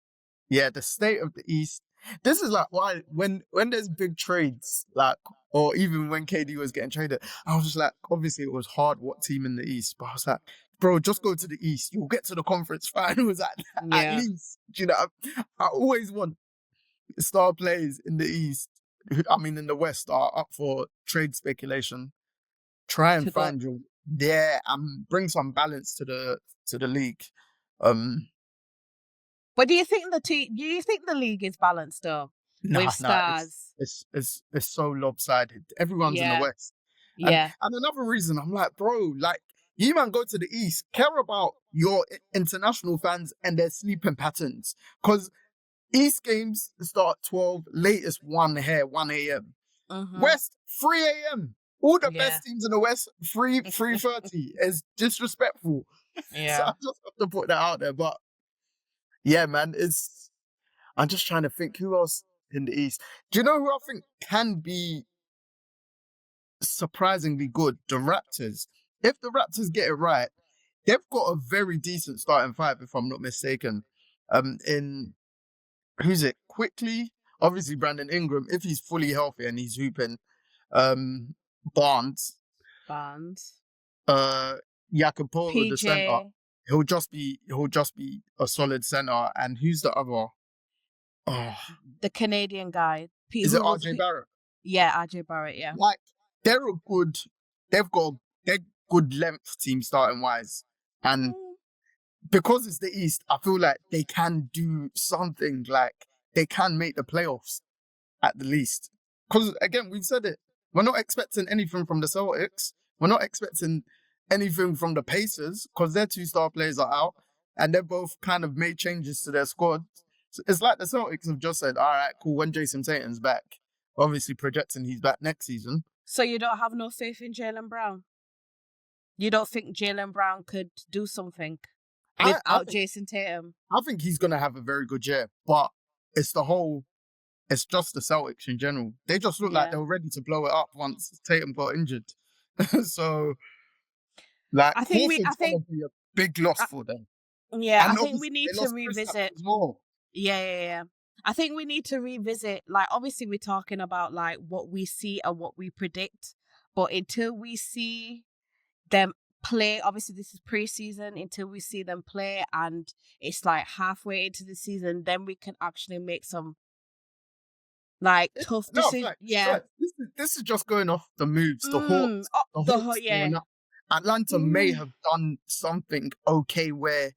the state of the East. This is like why when there's big trades, or even when KD was getting traded, I was just like, obviously it was hard what team in the East, but I was like, bro, just go to the East. You'll get to the conference finals at least. You know, I always want star players in the East. I mean, in the West are up for trade speculation. Try and find your and bring some balance to the league. But do you think the league is balanced though? With stars? It's so lopsided. Everyone's in the West. And another reason I'm like, bro, you man go to the East, care about your international fans and their sleeping patterns. Because East games start 12, latest 1 a.m. West, 3 a.m. All the best teams in the West, 3:30 is disrespectful. Yeah. So I just have to put that out there. But yeah, man, I'm just trying to think who else in the East. Do you know who I think can be surprisingly good? The Raptors. If the Raptors get it right, they've got a very decent starting five, if I'm not mistaken. In who's it? Quickly, obviously Brandon Ingram, if he's fully healthy and he's hooping. Barnes. Jakob Poeltl, the center. He'll just be a solid center. And who's the other? Oh, the Canadian guy. Is it RJ Barrett? Yeah, RJ Barrett. Yeah. They're good length team starting wise, and because it's the East, I feel like they can do something. They can make the playoffs at the least. Because again, we've said it. We're not expecting anything from the Celtics. We're not expecting anything from the Pacers because their 2 star players are out and they've both kind of made changes to their squad. So it's like the Celtics have just said, all right, cool, when Jason Tatum's back, obviously projecting he's back next season. So you don't have no faith in Jaylen Brown? You don't think Jaylen Brown could do something without Jason Tatum? I think he's going to have a very good year, but it's just the Celtics in general. They just look like they were ready to blow it up once Tatum got injured. So, I think going to be a big loss for them. Yeah, and I think we need to revisit. Yeah. I think we need to revisit. Obviously, we're talking about what we see and what we predict, but until we see them play, obviously this is preseason. Until we see them play, and it's halfway into the season, then we can actually make some tough decisions. This is just going off the moves. The Hawks. The Hawks going up. Atlanta may have done something okay where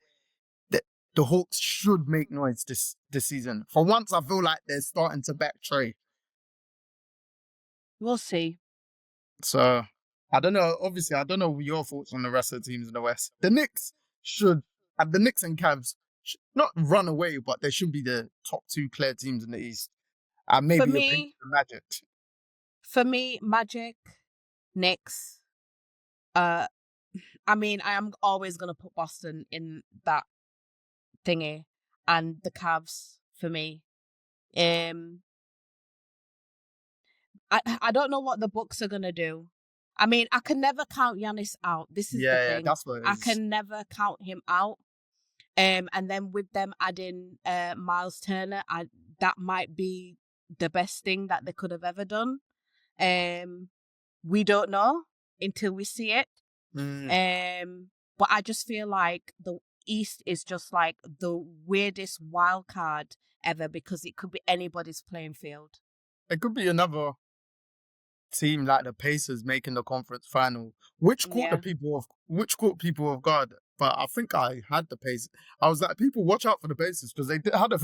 the Hawks should make noise this season. For once, I feel like they're starting to back Trey. We'll see. So, I don't know. Obviously, I don't know your thoughts on the rest of the teams in the West. The Knicks and Cavs should not run away, but they should be the top 2 clear teams in the East. And maybe the Magic. For me, Magic, Knicks. I am always going to put Boston in that thingy, and the Cavs for me. I don't know what the Bucks are gonna do. I mean, I can never count Giannis out. This is the thing. that's what it I is. can never count him out. And then with them adding Miles Turner, that might be the best thing that they could have ever done. We don't know until we see it. But I just feel like the East is just like the weirdest wild card ever because it could be anybody's playing field. It could be another team like the Pacers making the conference final, which caught people off guard. But I think I had the Pacers. I was like, people watch out for the Pacers because they had a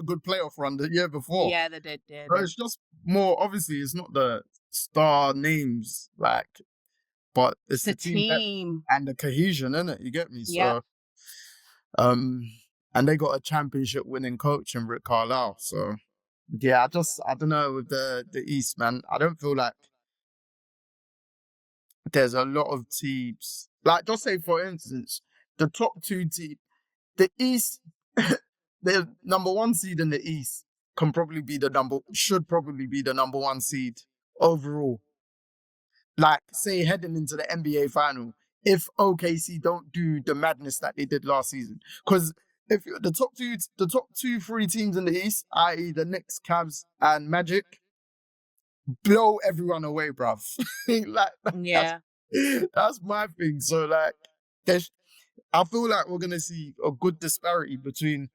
good playoff run the year before. Yeah, they did. But it's just more obviously it's not the star names but it's the team and the cohesion, isn't it? You get me? So, and they got a championship winning coach in Rick Carlisle. So, yeah, I don't know with the East, man. I don't feel like there's a lot of teams. Like, just say for instance, the top two teams, the East, the number one seed in the East should probably be the number one seed overall. Like, say, heading into the NBA final, if OKC don't do the madness that they did last season. Because if the top two, three teams in the East, i.e. the Knicks, Cavs, and Magic, blow everyone away, bruv. That's my thing. So, like, I feel like we're going to see a good disparity between,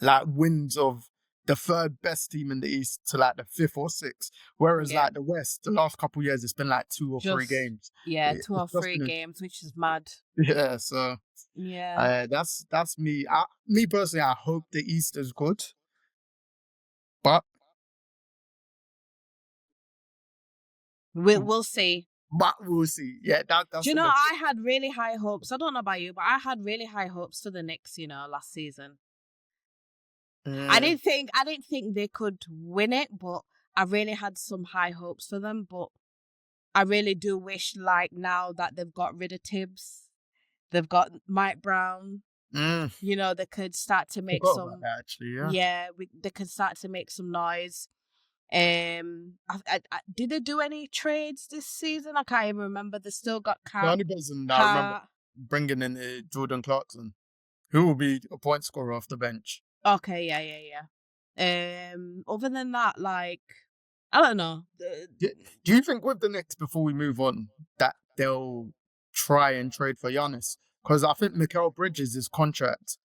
like, wins of the third best team in the East to like the fifth or sixth. Whereas like the West, the last couple of years, it's been like 2 or 3 games. Yeah, 2 or 3 games, which is mad. Yeah, so that's me. Me personally, I hope the East is good, but we'll see. But we'll see. Yeah, that's. Do you know, I had really high hopes. I don't know about you, but I had really high hopes for the Knicks. You know, last season. I didn't think they could win it, but I really had some high hopes for them. But I really do wish, like, now that they've got rid of Tibbs, they've got Mike Brown. You know, they could start to make some. That, actually, they could start to make some noise. Did they do any trades this season? I can't even remember. They still got Cat. The only person I remember bringing in Jordan Clarkson, who will be a point scorer off the bench. Okay, yeah. Other than that, like, I don't know. Do you think with the Knicks, before we move on, that they'll try and trade for Giannis? Because I think Mikal Bridges' contract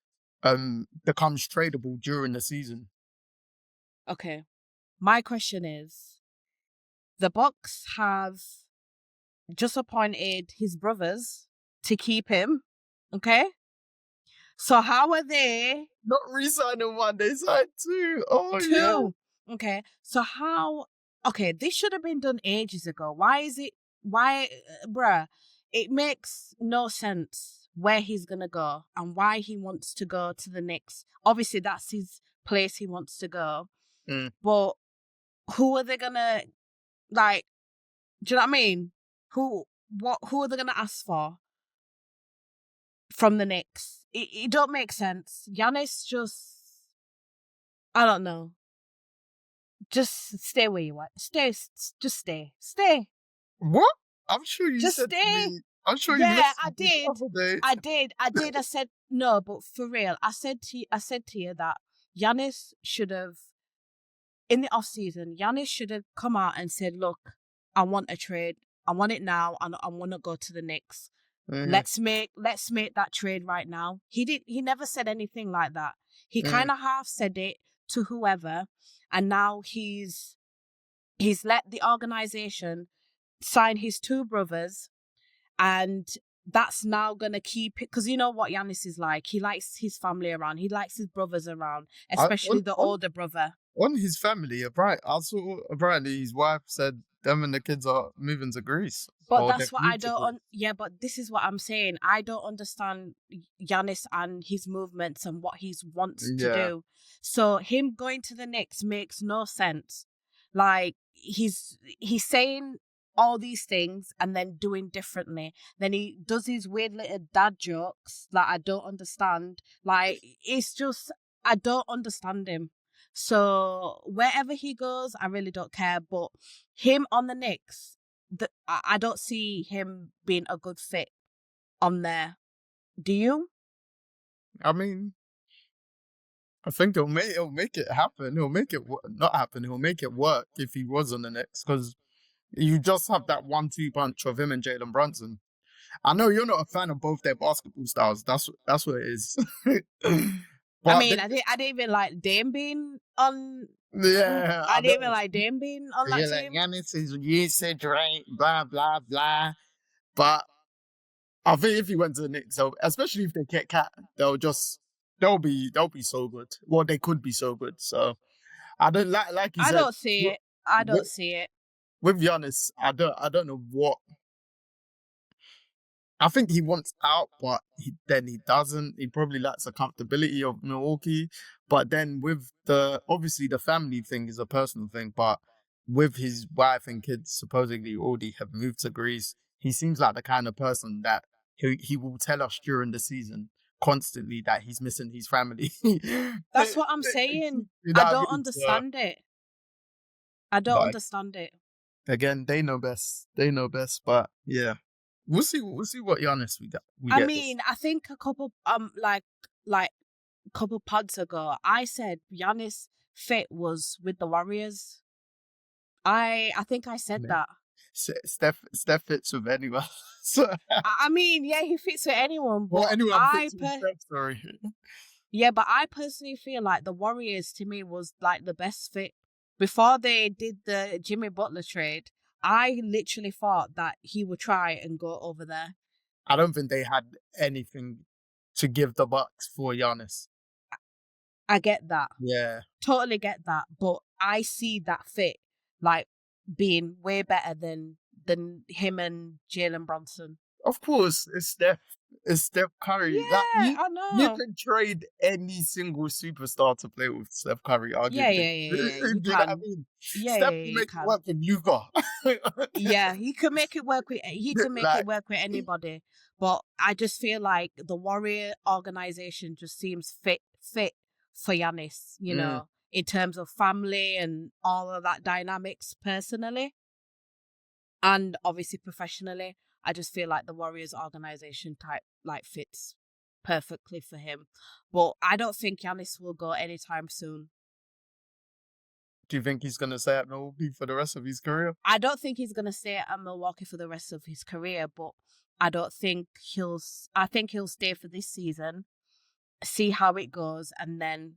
becomes tradable during the season. Okay. My question is, the Bucks have just appointed his brothers to keep him, okay? So how are they not re-signing one? They signed 2. Oh, 2. Yeah. Okay. So how? Okay, this should have been done ages ago. Why, bruh? It makes no sense where he's gonna go and why he wants to go to the Knicks. Obviously, that's his place he wants to go. But who are they gonna, like? Do you know what I mean? Who are they gonna ask for from the Knicks? It don't make sense. Giannis I don't know. Just stay where you are. Just stay. What? I'm sure you just said stay. To me. I'm sure you. Yeah, I did. I said no, but for real, I said to you that Giannis should have, in the off season, Giannis should have come out and said, "Look, I want a trade. I want it now, and I want to go to the Knicks. Let's make that trade right now." He never said anything like that. He kind of half said it to whoever, and now he's let the organization sign his 2 brothers, and that's now gonna keep it, because you know what Giannis is like. He likes his family around. He likes his brothers around, especially the older brother. On his family, I saw apparently his wife said them and the kids are moving to Greece. But that's what I don't. But this is what I'm saying. I don't understand Giannis and his movements and what he wants to do. So him going to the Knicks makes no sense. Like, he's saying all these things and then doing differently. Then he does his weird little dad jokes that I don't understand. Like, it's just, I don't understand him. So wherever he goes, I really don't care. But him on the Knicks, I don't see him being a good fit on there. Do you? I mean, I think he'll make it happen. He'll make it not happen. He'll make it work if he was on the Knicks, because you just have that 1-2 punch of him and Jalen Brunson. I know you're not a fan of both their basketball styles. That's what it is. I But mean, I didn't even like Dame being on. yeah, I I didn't even know. like Dame being on You're that like, team. Giannis is usage, right? Blah blah blah. But I think if he went to the Knicks, especially if they get Cat, they'll be so good. Well, they could be so good. So I don't like you I said don't see it. I don't see it. with Giannis. I don't know what. I think he wants out, but then he doesn't. He probably lacks the comfortability of Milwaukee. But then with obviously the family thing is a personal thing, but with his wife and kids supposedly already have moved to Greece, he seems like the kind of person that he will tell us during the season constantly that he's missing his family. That's what I'm saying. You know I what I don't mean? So, understand it. I don't but understand it. again, they know best. They know best. But yeah, we'll see. We'll see what Giannis we got. We I get mean, I think a couple like couple pods ago, I said Giannis fit was with the Warriors. I think I said this. that. Steph fits with anyone. So, I mean, yeah, he fits with anyone, well, but anyone fits with Steph. Sorry. yeah, but I personally feel like the Warriors to me was like the best fit. Before they did the Jimmy Butler trade, I literally thought that he would try and go over there. I don't think they had anything to give the Bucks for Giannis. I get that. Yeah. Totally get that. But I see that fit like being way better than him and Jalen Brunson. Of course, it's Steph. It's Steph Curry. Like Yeah, I you know. can trade any single superstar to play with Steph Curry, Yeah, arguably. you Do you know what I can. mean? Yeah, Steph will you make it can. work with Luka. Yeah, he can make it work with Like, anybody. But I just feel like the Warrior organization just seems fit for Giannis, you know, in terms of family and all of that dynamics personally. And obviously professionally. I just feel like the Warriors organization type like fits perfectly for him. But I don't think Giannis will go anytime soon. do you think he's gonna stay at Milwaukee for the rest of his career? I don't think he's gonna stay at Milwaukee for the rest of his career, but I don't think I think he'll stay for this season, see how it goes, and then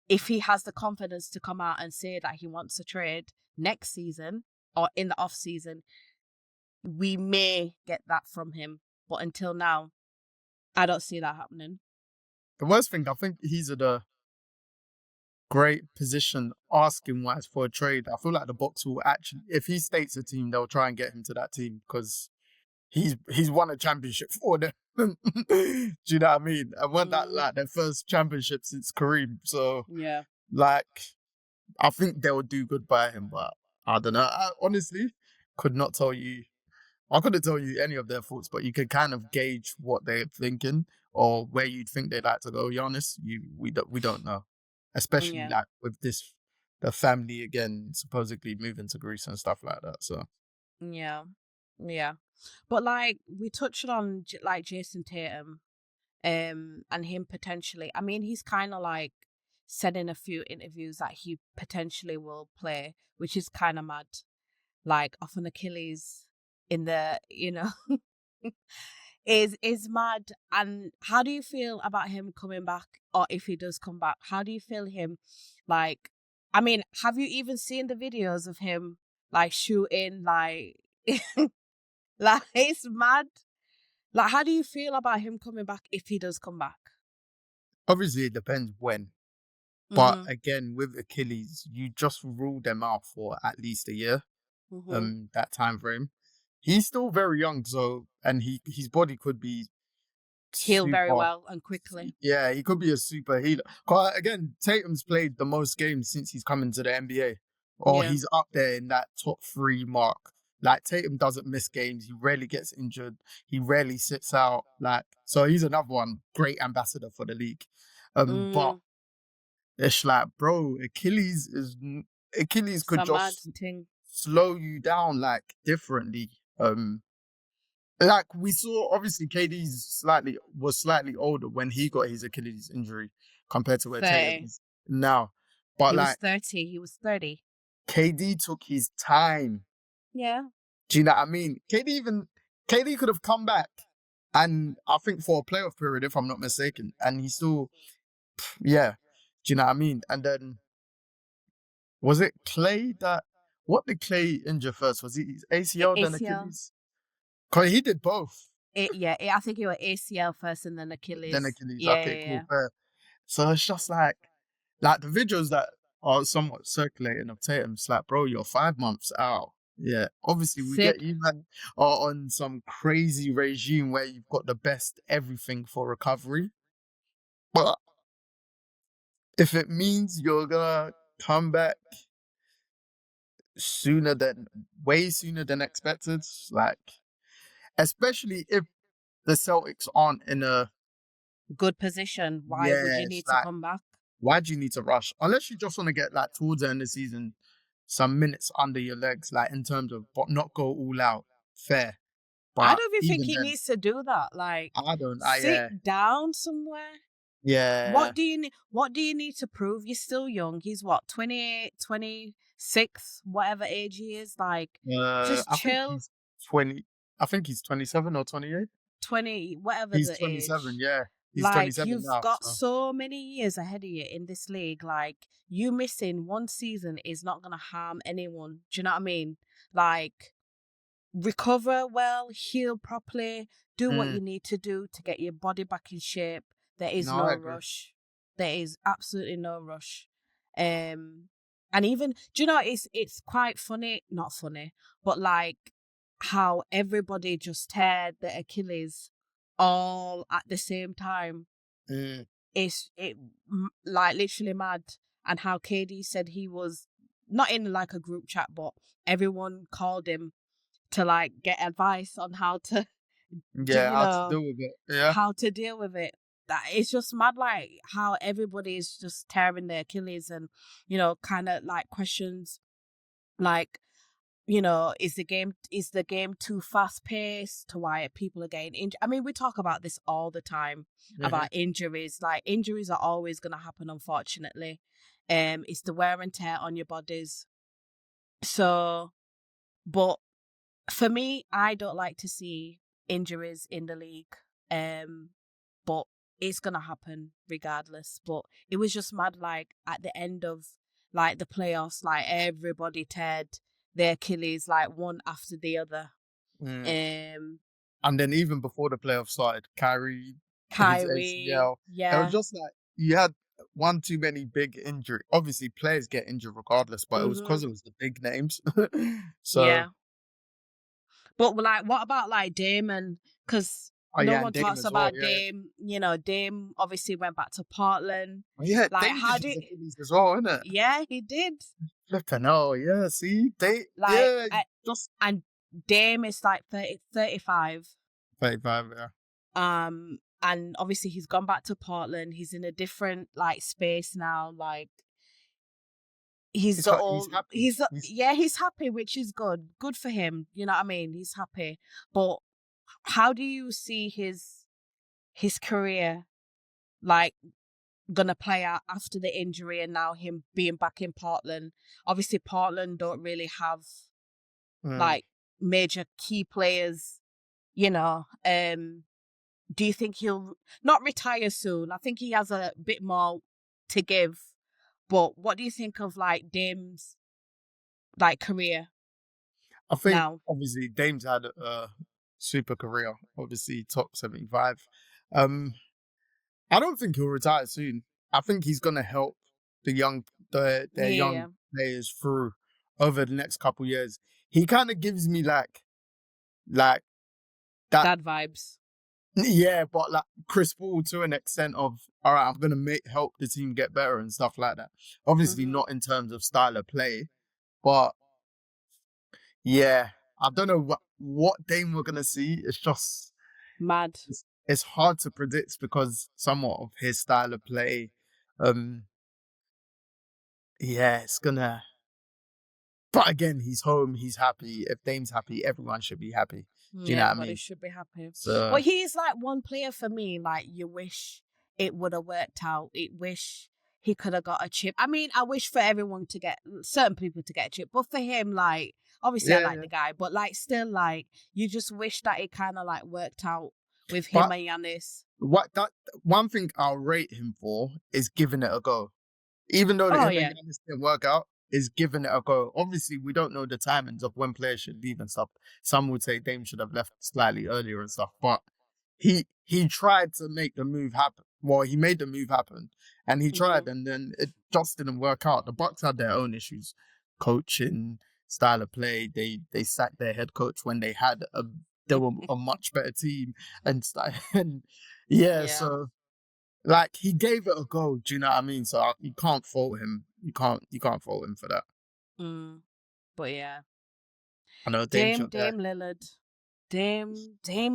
if he has the confidence to come out and say that he wants to trade next season or in the off season, we may get that from him. But until now, I don't see that happening. The worst thing, I think he's at a great position asking wise for a trade. I feel like the Bucks will actually, if he states a team, they'll try and get him to that team because he's won a championship for them. Do you know what I mean? And won that like their first championship since Kareem. So yeah, like I think they'll do good by him, but I don't know. I honestly could not tell you. I couldn't tell you any of their thoughts, but you could kind of gauge what they're thinking or where you'd think they'd like to go. Giannis, we don't know, especially yeah, like with the family again supposedly moving to Greece and stuff like that. So yeah, yeah. But like we touched on like Jason Tatum, and him potentially. I mean, he's kind of like said in a few interviews that he potentially will play, which is kind of mad. Like off an Achilles in the, is mad. And how do you feel about him coming back, or if he does come back? How do you feel him? Like, I mean, have you even seen the videos of him like shooting? Like, like it's mad. Like, how do you feel about him coming back if he does come back? obviously it depends when. But again, with Achilles, you just rule them out for at least a year. That time frame. He's still very young, so and his body could be Heal very super. well and quickly. Yeah, he could be a super healer. Again, Tatum's played the most games since he's come into the NBA, or he's up there in that top 3 mark. Like Tatum doesn't miss games. He rarely gets injured. He rarely sits out. Like so, he's another one great ambassador for the league. But it's like, bro, Achilles could Some mad just thing. slow you down like differently. Like we saw, obviously was slightly older when he got his Achilles injury compared to where Tatum 30. is now. But He was like 30. He was 30. KD took his time. Yeah. Do you know what I mean? KD could have come back, and I think for a playoff period, if I'm not mistaken, and he still, yeah. Do you know what I mean? And then was it Clay that? What did Clay injure first? Was he his ACL then ACL. Achilles? Cause he did both. I think it was ACL first and then Then Achilles. Achilles. Yeah, Okay, yeah, cool, yeah. fair. So it's just like the videos that are somewhat circulating of Tatum. It's like, bro, you're 5 months out. Yeah, obviously we get Sid. you, man, are on some crazy regime where you've got the best everything for recovery. But if it means you're gonna come back way sooner than expected, like, especially if the Celtics aren't in a, Good position. Why would yeah, you it's need to like, come back? why do you need to rush? Unless you just want to get like towards the end of the season, some minutes under your legs, like in terms of, but not go all out. Fair. I But don't even think even he then, needs to do that. Like, I don't, yeah, sit down somewhere. yeah. What do you need to prove? You're still young. He's what, 28, 26, whatever age he is. Like, just I think chill. he's 20, I think he's 27 or 28. 20, whatever He's the 27, age. yeah. He's Like, 27 you've now, got so. so many years ahead of you in this league. Like, you missing one season is not going to harm anyone. Do you know what I mean? Like, recover well, heal properly, do what Mm, you need to do to get your body back in shape. There is no, I no agree. rush. There is absolutely no rush. And even, do you know, it's quite funny, not funny, but like how everybody just teared the Achilles all at the same time. Mm, Like literally mad. And how KD said he was not in like a group chat, but everyone called him to like get advice on how to yeah, how to deal with it. Yeah. how to deal with it. That it's just mad, like how everybody is just tearing their Achilles, and kind of like questions like, is the game too fast paced to why people are getting injured? I mean, we talk about this all the time Hmm. about injuries. Like, injuries are always going to happen, unfortunately. It's the wear and tear on your bodies. So, but for me, I don't like to see injuries in the league. But it's gonna happen regardless. But it was just mad, like at the end of like the playoffs, like everybody teared their Achilles like one after the other. Mm. Um And then even before the playoffs started, Kyrie, his Kyrie, ACL, it was yeah. just like you had one too many big injury. Obviously, players get injured regardless, but it was Mm-hmm. because it was the big names. So, Yeah. But like, what about like Damon? Because oh no yeah, and one Dame talks as well. about Yeah, Dame. Dame obviously went back to Portland. oh, yeah, Like, Dame did how his did? Achilles as well, innit? Yeah, he did. Flipping hell, yeah. See, Like, yeah, just and Dame is like 30, 35. 35. Yeah, And obviously he's gone back to Portland. He's in a different like space now. Like, he's happy. he's happy, which is good. Good for him. You know what I mean? He's happy. But how do you see his career like gonna play out after the injury and now him being back in Portland? Obviously Portland don't really have Mm. like major key players, you know. Do you think he'll not retire soon? I think he has a bit more to give. But what do you think of like Dame's like career I think now? obviously Dame's had a super career. Obviously, top 75. Um, I don't think he'll retire soon. I think he's gonna help their young Yeah, players through over the next couple years. He kind of gives me like that, dad vibes. yeah, but like Chris Paul to an extent of, all right, I'm gonna help the team get better and stuff like that. Obviously, Mm-hmm. not in terms of style of play, but yeah, I don't know what Dame we're gonna see. It's just Mad. it's hard to predict because somewhat of his style of play. Um, yeah, it's gonna. But again, he's home. He's happy. If Dame's happy, everyone should be happy. Do you Yeah, know what I everybody mean? should be happy. So But he's like one player for me, like you wish it would have worked out. It wish he could have got a chip. I mean, I wish for everyone to get certain people to get a chip, but for him, like obviously I yeah, like yeah. the guy, but like still like you just wish that it kind of like worked out with him But and Giannis. what that one thing I'll rate him for is giving it a go. Even though Oh him and yeah. Giannis didn't work out, is giving it a go. Obviously, we don't know the timings of when players should leave and stuff. Some would say Dame should have left slightly earlier and stuff, but he tried to make the move happen. Well, he made the move happen, and he tried, and then it just didn't work out. The Bucks had their own issues, coaching, style of play. They sacked their head coach when they were a much better team and stuff. And yeah, Yeah. so like he gave it a go. Do you know what I mean? So you can't fault him. You can't fault him for that. But yeah. I know Dame Dame shot there. Dame Lillard. Dame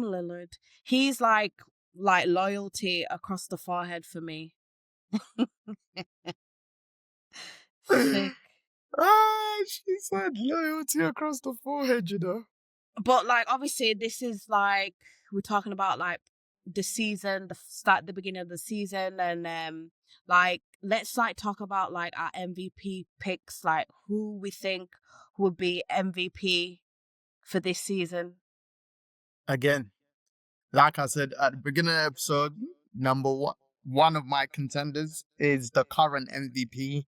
Lillard. He's like loyalty across the forehead for me. Sick. She said loyalty across the forehead, you know. But like obviously this is like we're talking about like the season, the beginning of the season, and like let's like talk about like our MVP picks, like who we think would be MVP for this season. Again, like I said at the beginning of the episode, number one of my contenders is the current MVP,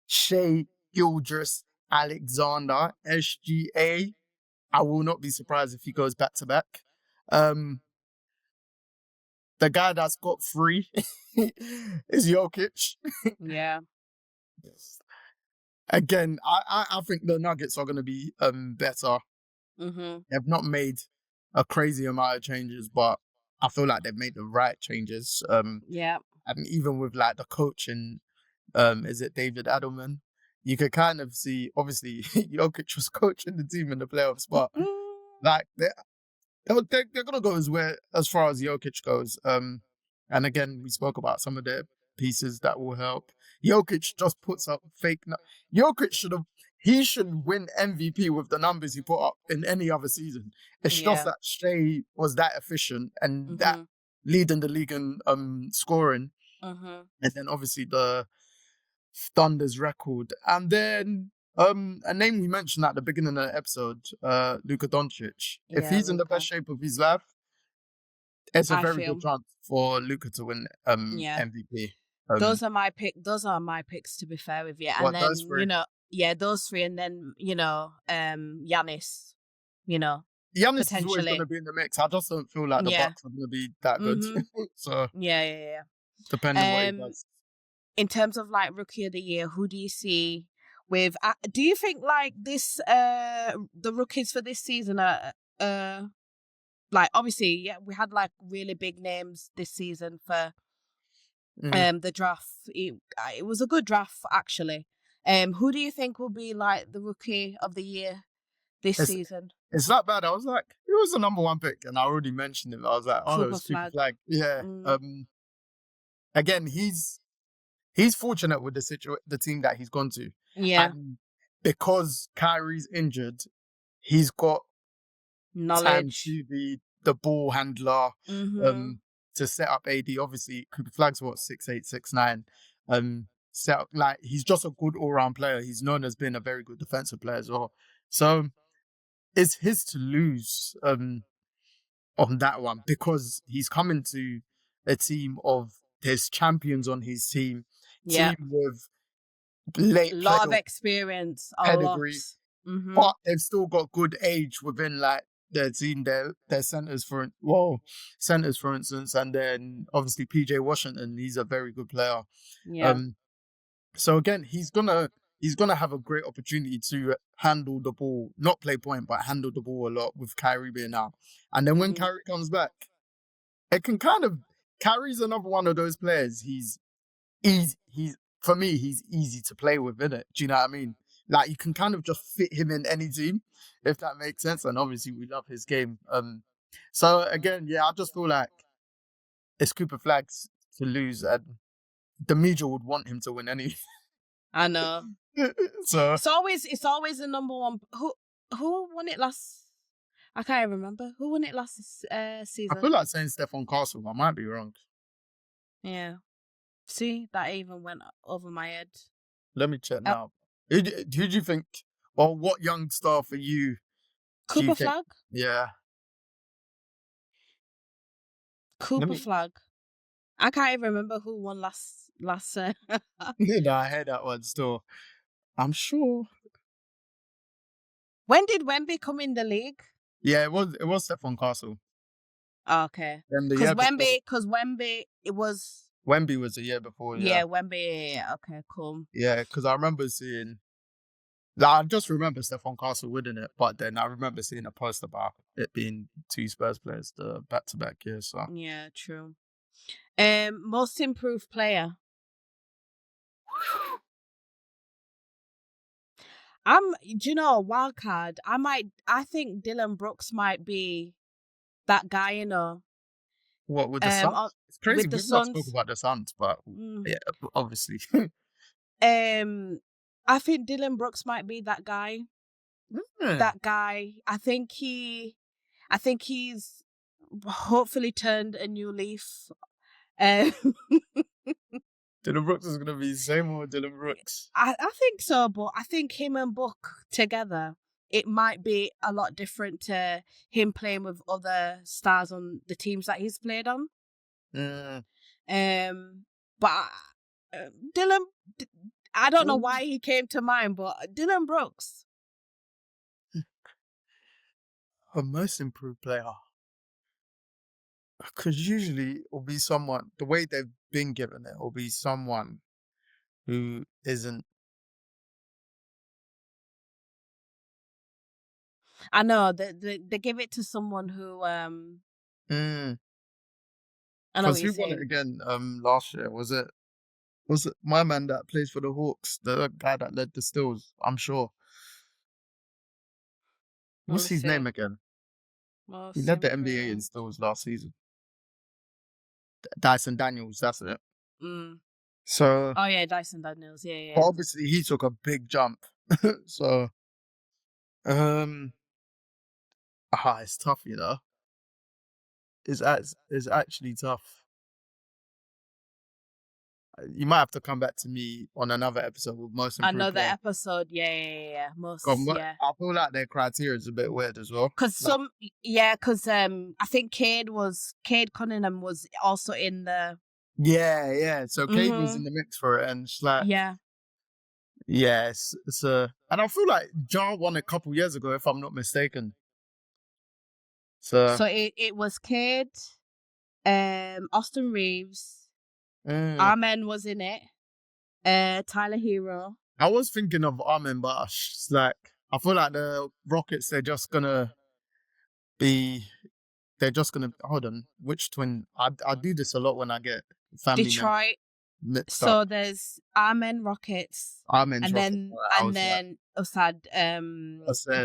Shai Gilgeous-Alexander, SGA. I will not be surprised if he goes back to back. The guy that's got three is Jokic. Yeah. Again, I think the Nuggets are going to be better. They've not made a crazy amount of changes, but I feel like they've made the right changes. Yeah. And even with like the coach and is it David Adelman? You could kind of see, obviously, Jokic was coaching the team in the playoffs, but like they're gonna go as far as Jokic goes. And again, we spoke about some of the pieces that will help. Jokic just puts up fake. Jokic should win MVP with the numbers he put up in any other season. It's just that Shai was that efficient and that leading the league in scoring, and then obviously the Thunder's record, and then a name we mentioned at the beginning of the episode, Luka Doncic. If he's in the best shape of his life, it's a very good chance for Luka to win MVP. Those are my picks, to be fair with you. And then those three, and then Giannis, Giannis is always potentially going to be in the mix. I just don't feel like the Bucks are going to be that good. So yeah. Depending on what he does. In terms of like rookie of the year, who do you see with? Do you think like this? The rookies for this season are like obviously we had like really big names this season for the draft. It was a good draft actually. Who do you think will be like the rookie of the year this season? It's not bad. I was like, it was the number one pick, and I already mentioned him. I was like, oh, it was Cooper Flag. Yeah. Again, he's fortunate with the team that he's gone to. Yeah. And because Kyrie's injured, he's got knowledge time to be the ball handler, to set up AD. Obviously, Cooper Flag's 6'8", 6'9". Set up, like he's just a good all-round player. He's known as being a very good defensive player as well. So it's his to lose on that one because he's coming to a team of there's champions on his team with a lot of experience, pedigree, but they've still got good age within like their team. Their centers for instance, and then obviously PJ Washington. He's a very good player. Yeah. So again, he's gonna have a great opportunity to handle the ball, not play point, but handle the ball a lot with Kyrie being out. And then when Kyrie comes back, it can kind of Kyrie's another one of those players. He's for me, he's easy to play with, isn't it? Do you know what I mean? Like you can kind of just fit him in any team, if that makes sense. And obviously we love his game. So again, I just feel like it's Cooper Flags to lose, and the media would want him to win anyway. I know. So it's always the number one. Who won it last? I can't remember who won it last season. I feel like saying Stephon Castle. I might be wrong. Yeah. See, that even went over my head. Let me check now. Who do you think? Or what young star for you? Cooper Flag. Yeah. Cooper Flag. I can't even remember who won last. No, I heard that one still. I'm sure. When did Wemby come in the league? Yeah, it was Stephon Castle. Oh, okay. Because Wemby, it was. Wemby was the year before. Yeah, Wemby. Yeah, okay, cool. Yeah, because I remember seeing. I just remember Stephon Castle winning it, but then I remember seeing a post about it being 2 Spurs players the back-to-back years. So yeah, true. Most improved player. Do you know, wild card? I think Dylan Brooks might be that guy, you know. What, with the Suns? It's crazy. We've not spoken about the Suns, but yeah, obviously. I think Dylan Brooks might be that guy. That guy. I think he's hopefully turned a new leaf. Dylan Brooks is going to be the same old Dylan Brooks. I think so, but I think him and Book together, it might be a lot different to him playing with other stars on the teams that he's played on. But Dylan, I don't know why he came to mind, but Dylan Brooks. A most improved player. Because usually it will be someone, the way they've been given it, will be someone who isn't. I know, they give it to someone who. I know Because who won it again last year? Was it my man that plays for the Hawks, the guy that led the Steals? I'm sure. What's his name again? He led the NBA in Steals last season. Dyson Daniels, that's it. So. Oh yeah, Dyson Daniels, yeah. But obviously, he took a big jump. So. It's tough, you know. It's actually tough. You might have to come back to me on another episode with most improved another player. Episode, yeah. Most, yeah. I feel like their criteria is a bit weird as well. Because I think Cade Cunningham was also in the. Yeah. So Cade was in the mix for it, and it's like, it's and I feel like Ja won a couple years ago, if I'm not mistaken. So it was Cade, Austin Reeves. Amen was in it. Tyler Hero. I was thinking of Amen, but it's like, I feel like the Rockets, they're just gonna hold on. Which twin? I do this a lot when I get family Detroit. Mixed so up. There's Amen Rockets. Amen and Rockets. then Usad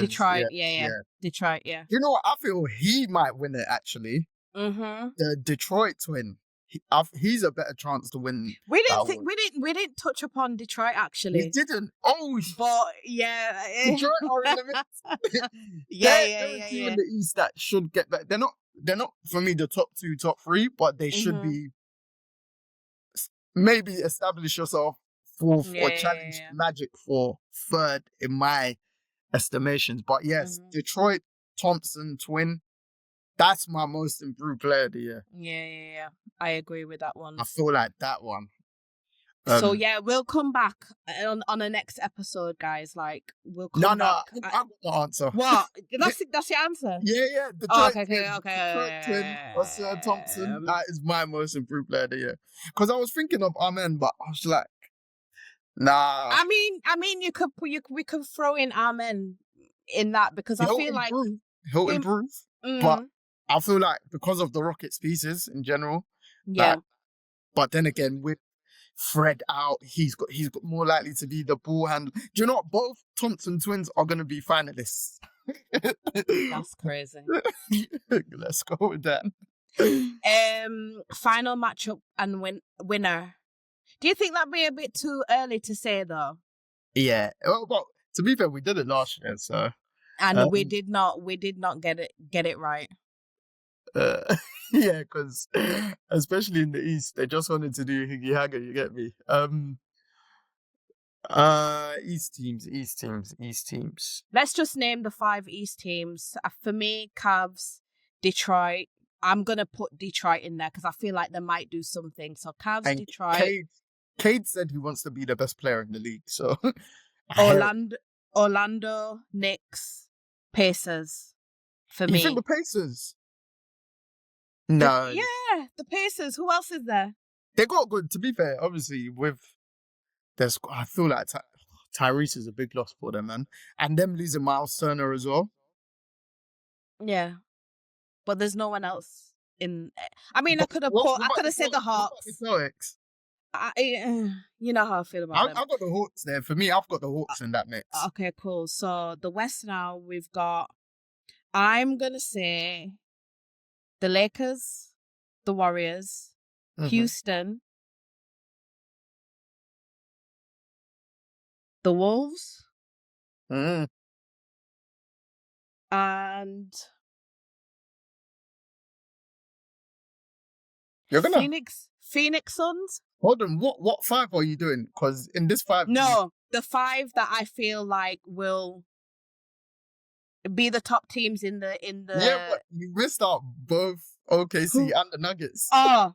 Detroit. Yeah. Detroit, yeah. You know what? I feel he might win it actually. The Detroit twin. He's a better chance to win. We didn't touch upon Detroit actually. We didn't. Oh, but yeah, Detroit are in the mix. They're a team in the East that should get back. They're not for me the top 2, top 3, but they should be. Maybe establish yourself fourth or challenge Magic for third in my estimations. But yes, Detroit Thompson twin. That's my most improved player of the year. Yeah. I agree with that one. I feel like that one. So yeah, we'll come back on the next episode, guys. Like we'll come back. I got the answer. What? That's your answer? Yeah. Okay. Detroit twin was Thompson. That is my most improved player of the year. Because I was thinking of Amen, but I was like, nah. I mean, we could throw in Amen in that because I feel like he'll improve, but I feel like because of the Rockets pieces in general, but then again with Fred out, he's got more likely to be the ball handler. Do you know what? Both Thompson twins are going to be finalists. That's crazy. Let's go with that. Final matchup and winner. Do you think that'd be a bit too early to say though? Yeah. Well, but to be fair, we did it last year, so. And we did not get it right. Yeah, because especially in the East, they just wanted to do Higgy Haga, you get me? East teams. Let's just name the 5 East teams. For me, Cavs, Detroit. I'm going to put Detroit in there because I feel like they might do something. So Cavs, And Detroit. Cade said he wants to be the best player in the league, so. Orlando, Knicks, Pacers. For me. You think the Pacers? No. Yeah, the Pacers. Who else is there? They got good, to be fair, obviously, I feel like Tyrese is a big loss for them, man. And them losing Miles Turner as well. Yeah. But there's no one else in. I mean, I could have said the Hawks. The Celtics? You know how I feel about them. I've got the Hawks there. For me, I've got the Hawks in that mix. Okay, cool. So the West now, we've got, I'm going to say the Lakers, the Warriors, Houston, the Wolves, and Phoenix Suns. Hold on, what 5 are you doing? Because in this 5, the 5 that I feel like will be the top teams in the. Yeah, but you missed out both OKC and the Nuggets. Oh,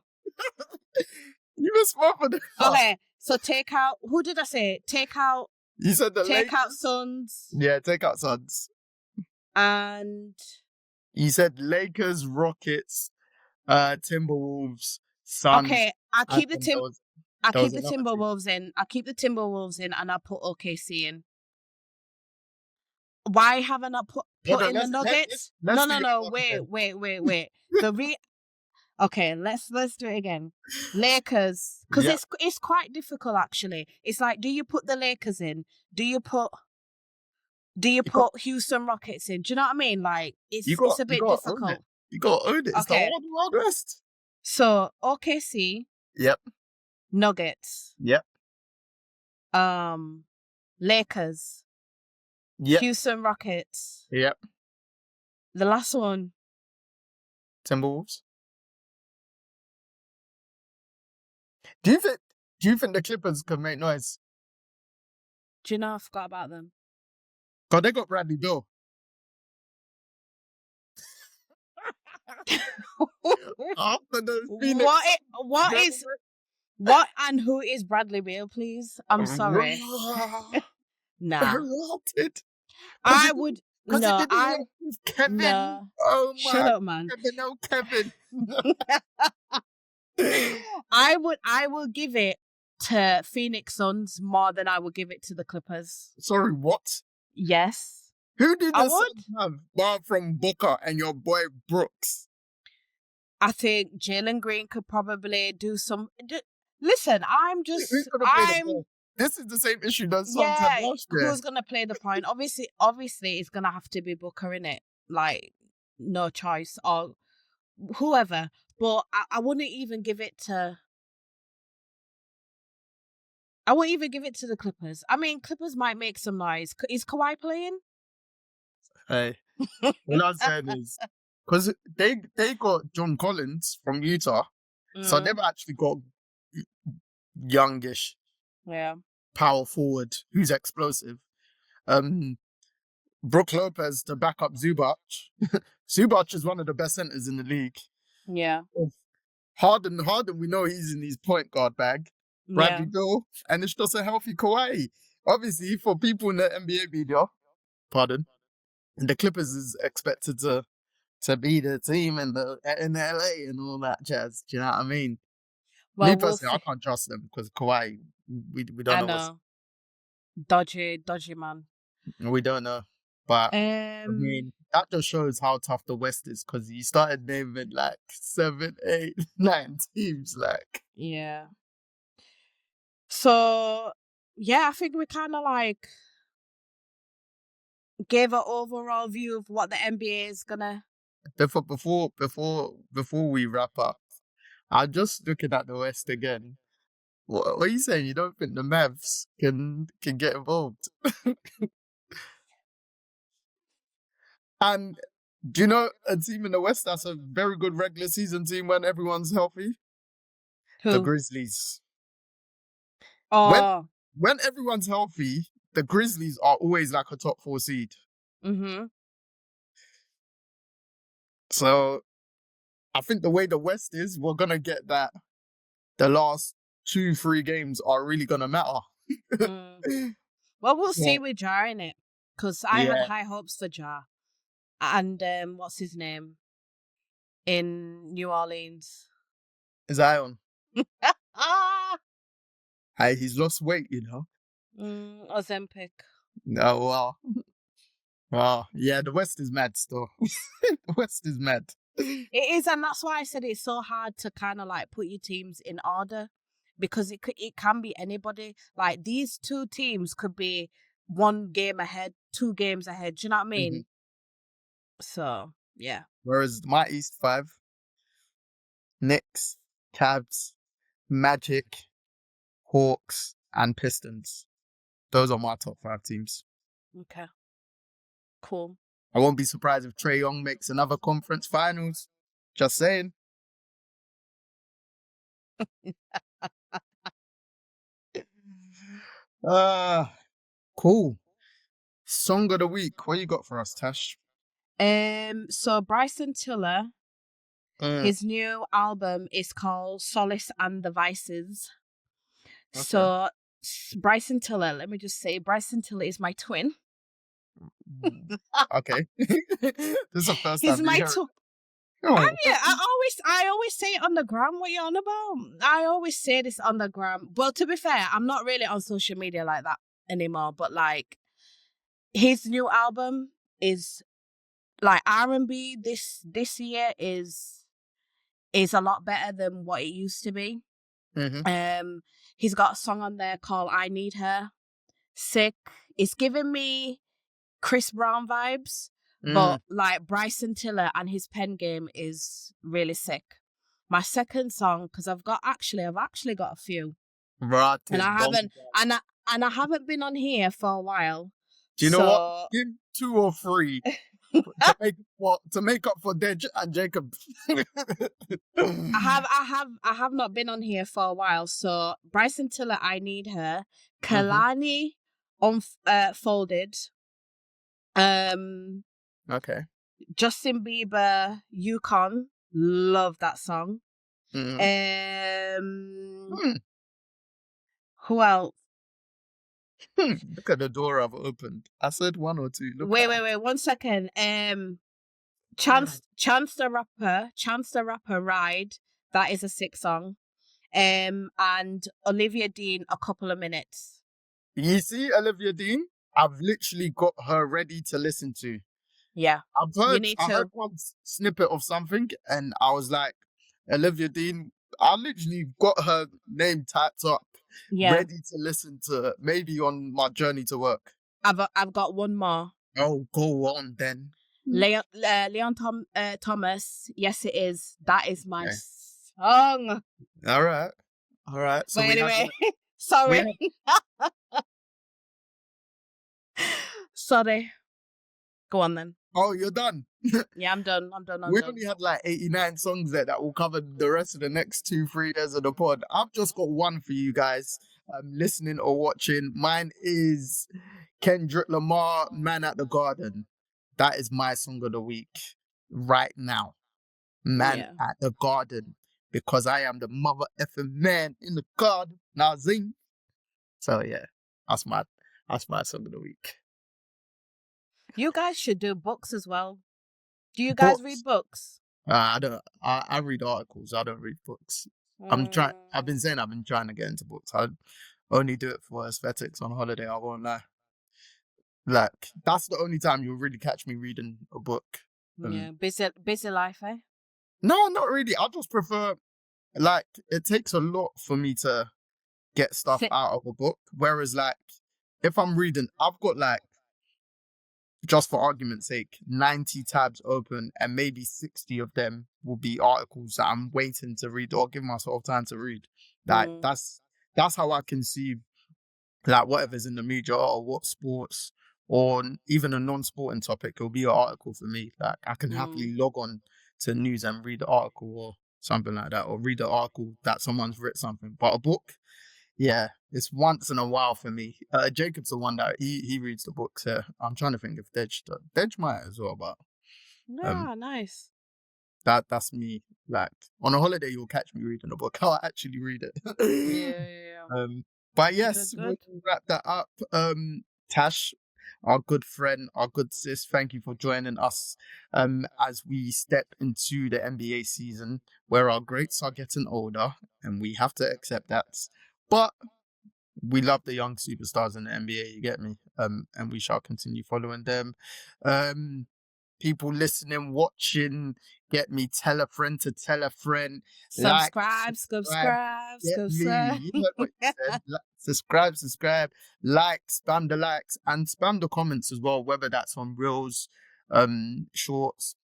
you missed both of them. Okay, so take out. Who did I say? Take out. You said the take out Suns. Yeah, take out Suns. And you said Lakers, Rockets, Timberwolves, Suns. Okay, I'll keep the Timberwolves in. I'll keep the Timberwolves in, and I'll put OKC in. Why haven't I put in the Nuggets? No. Wait. Okay, let's do it again. Lakers, because it's quite difficult actually. It's like, do you put the Lakers in? Do you put Houston Rockets in? Do you know what I mean? Like it's a bit difficult. You got to own it. It's the Wild West. So OKC. Yep. Nuggets. Yep. Lakers. Yep. Houston Rockets. Yep. The last one. Timberwolves. Do you think the Clippers can make noise? Do you know I forgot about them? God, they got Bradley Beal. After the Phoenix. What and who is Bradley Beal, please? I'm sorry. Nah. I would. No, Kevin. No. Oh my. Shut up, man. Kevin. I will give it to Phoenix Suns more than I would give it to the Clippers. Sorry, what? Yes. Who did the Suns have? Bar from Booker and your boy Brooks. I think Jalen Green could probably do some. Listen, this is the same issue that Suns had last year. Who's gonna play the point? Obviously, it's gonna have to be Booker, innit? Like, no choice, or whoever. But I wouldn't even give it to. I won't even give it to the Clippers. I mean, Clippers might make some noise. Is Kawhi playing? Hey, what I'm saying is, because they got John Collins from Utah, so they've actually got youngish, power forward who's explosive. Brook Lopez to back up Zubac. Zubac is one of the best centers in the league. Yeah. Harden, we know he's in his point guard bag. Bradley Beal, and it's just a healthy Kawhi. Obviously, for people in the NBA media, the Clippers is expected to be the team in LA and all that jazz. Do you know what I mean? Well, me personally, I can't trust them because Kawhi, we don't know. Dodgy man. We don't know. But I mean, that just shows how tough the West is because you started naming like 7, 8, 9 teams. Like, yeah. So, I think we kind of like gave an overall view of what the NBA is gonna. Before we wrap up, I'm just looking at the West again. What are you saying? You don't think the Mavs can get involved? And do you know a team in the West that's a very good regular season team when everyone's healthy? The Who? Grizzlies. When Oh. when everyone's healthy, the Grizzlies are always like a top 4 seed. Mm-hmm. So I think the way the West is, we're gonna get that the last 2-3 games are really gonna matter. Well, we'll So, see with Ja in it, because I had yeah, high hopes for Ja. And what's his name in New Orleans? Zion. Ah, Hey, he's lost weight, you know. Ozempic. No, well, yeah, the West is mad still. The West is mad. It is, and that's why I said it's so hard to kind of like put your teams in order, because it can be anybody. Like these two teams could be 1 game ahead, 2 games ahead. Do you know what I mean? Mm-hmm. So yeah. Whereas my East 5, Knicks, Cavs, Magic, Hawks, and Pistons. Those are my top 5 teams. Okay. Cool. I won't be surprised if Trae Young makes another conference finals. Just saying. Cool. Song of the week. What you got for us, Tash? So Bryson Tiller, his new album is called Solace and the Vices. Okay. So Bryson Tiller, let me just say, Bryson Tiller is my twin. Okay. This is the first time. He's my twin. Oh. I always say it on the gram. What you on about? I always say this on the gram. Well, to be fair, I'm not really on social media like that anymore. But like, his new album is like R&B. This year is a lot better than what it used to be. Mm-hmm. He's got a song on there called "I Need Her." Sick. It's giving me Chris Brown vibes. But like Bryson Tiller and his pen game is really sick. My second song, because I've actually got a few, and I haven't been on here for a while. Do you know what? Give 2 or 3 to make up for Dej and Jacob. I have not been on here for a while. So Bryson Tiller, "I Need Her," Kalani, Unfolded. Okay. Justin Bieber, Yukon, love that song. Who else? Look at the door I've opened. I said 1 or 2. Wait, 1 second. Chance the Rapper, Ride. That is a sick song. And Olivia Dean, A Couple of Minutes. You see, Olivia Dean, I've literally got her ready to listen to. Yeah. I heard one snippet of something and I was like, Olivia Dean, I literally got her name typed up, ready to listen to, maybe on my journey to work. I've got one more. Oh, go on then. Leon Thomas, Yes It Is. That is my song. All right. So but anyway, sorry. Sorry. Go on then. Oh, you're done? Yeah, I'm done. We only had like 89 songs there that will cover the rest of the next 2-3 years of the pod. I've just got one for you guys listening or watching. Mine is Kendrick Lamar, Man at the Garden. That is my song of the week right now. Man at the Garden. Because I am the mother effing man in the garden. Now zing. So yeah, that's my song of the week. You guys should do books as well. Do you guys read books? I don't. I read articles. I don't read books. I've been saying I've been trying to get into books. I only do it for aesthetics on holiday. I won't lie. Like that's the only time you'll really catch me reading a book. Yeah, busy life, eh? No, not really. I just prefer. Like it takes a lot for me to get stuff out of a book. Whereas like if I'm reading, I've got like, just for argument's sake, 90 tabs open and maybe 60 of them will be articles that I'm waiting to read or give myself time to read. That's that's how I conceive like whatever's in the media or what sports or even a non-sporting topic. It'll be an article for me. Like I can happily log on to news and read the article or something like that, or read the article that someone's written something. But a book, yeah, it's once in a while for me. Jacob's the one that he reads the books. Yeah, I'm trying to think if Dej might as well, but nice. That's me. Like on a holiday, you'll catch me reading a book. I'll actually read it. Yeah. But yes, Good. we'll wrap that up. Tash, our good friend, our good sis, thank you for joining us. As we step into the NBA season, where our greats are getting older, and we have to accept that. But we love the young superstars in the NBA. You get me? And we shall continue following them. People listening, watching, get me, tell a friend to tell a friend. Subscribe. Get me. You heard what you said. Subscribe, like, spam the likes, and spam the comments as well, whether that's on Reels, Shorts,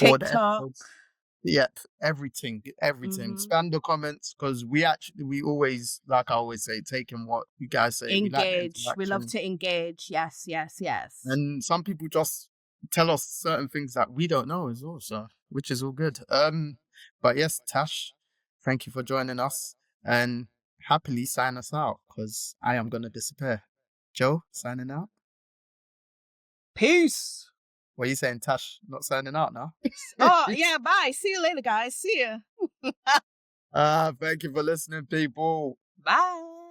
or the TikTok. episodes. Yep, everything. Spam the comments, because we always, like I always say, taking what you guys say. Engage. We love to engage. Yes. And some people just tell us certain things that we don't know as well, so which is all good. But yes, Tash, thank you for joining us, and happily sign us out, because I am gonna disappear. Joe, signing out. Peace. What are you saying, Tash? Not signing out now? Oh yeah, bye. See you later, guys. See ya. Thank you for listening, people. Bye.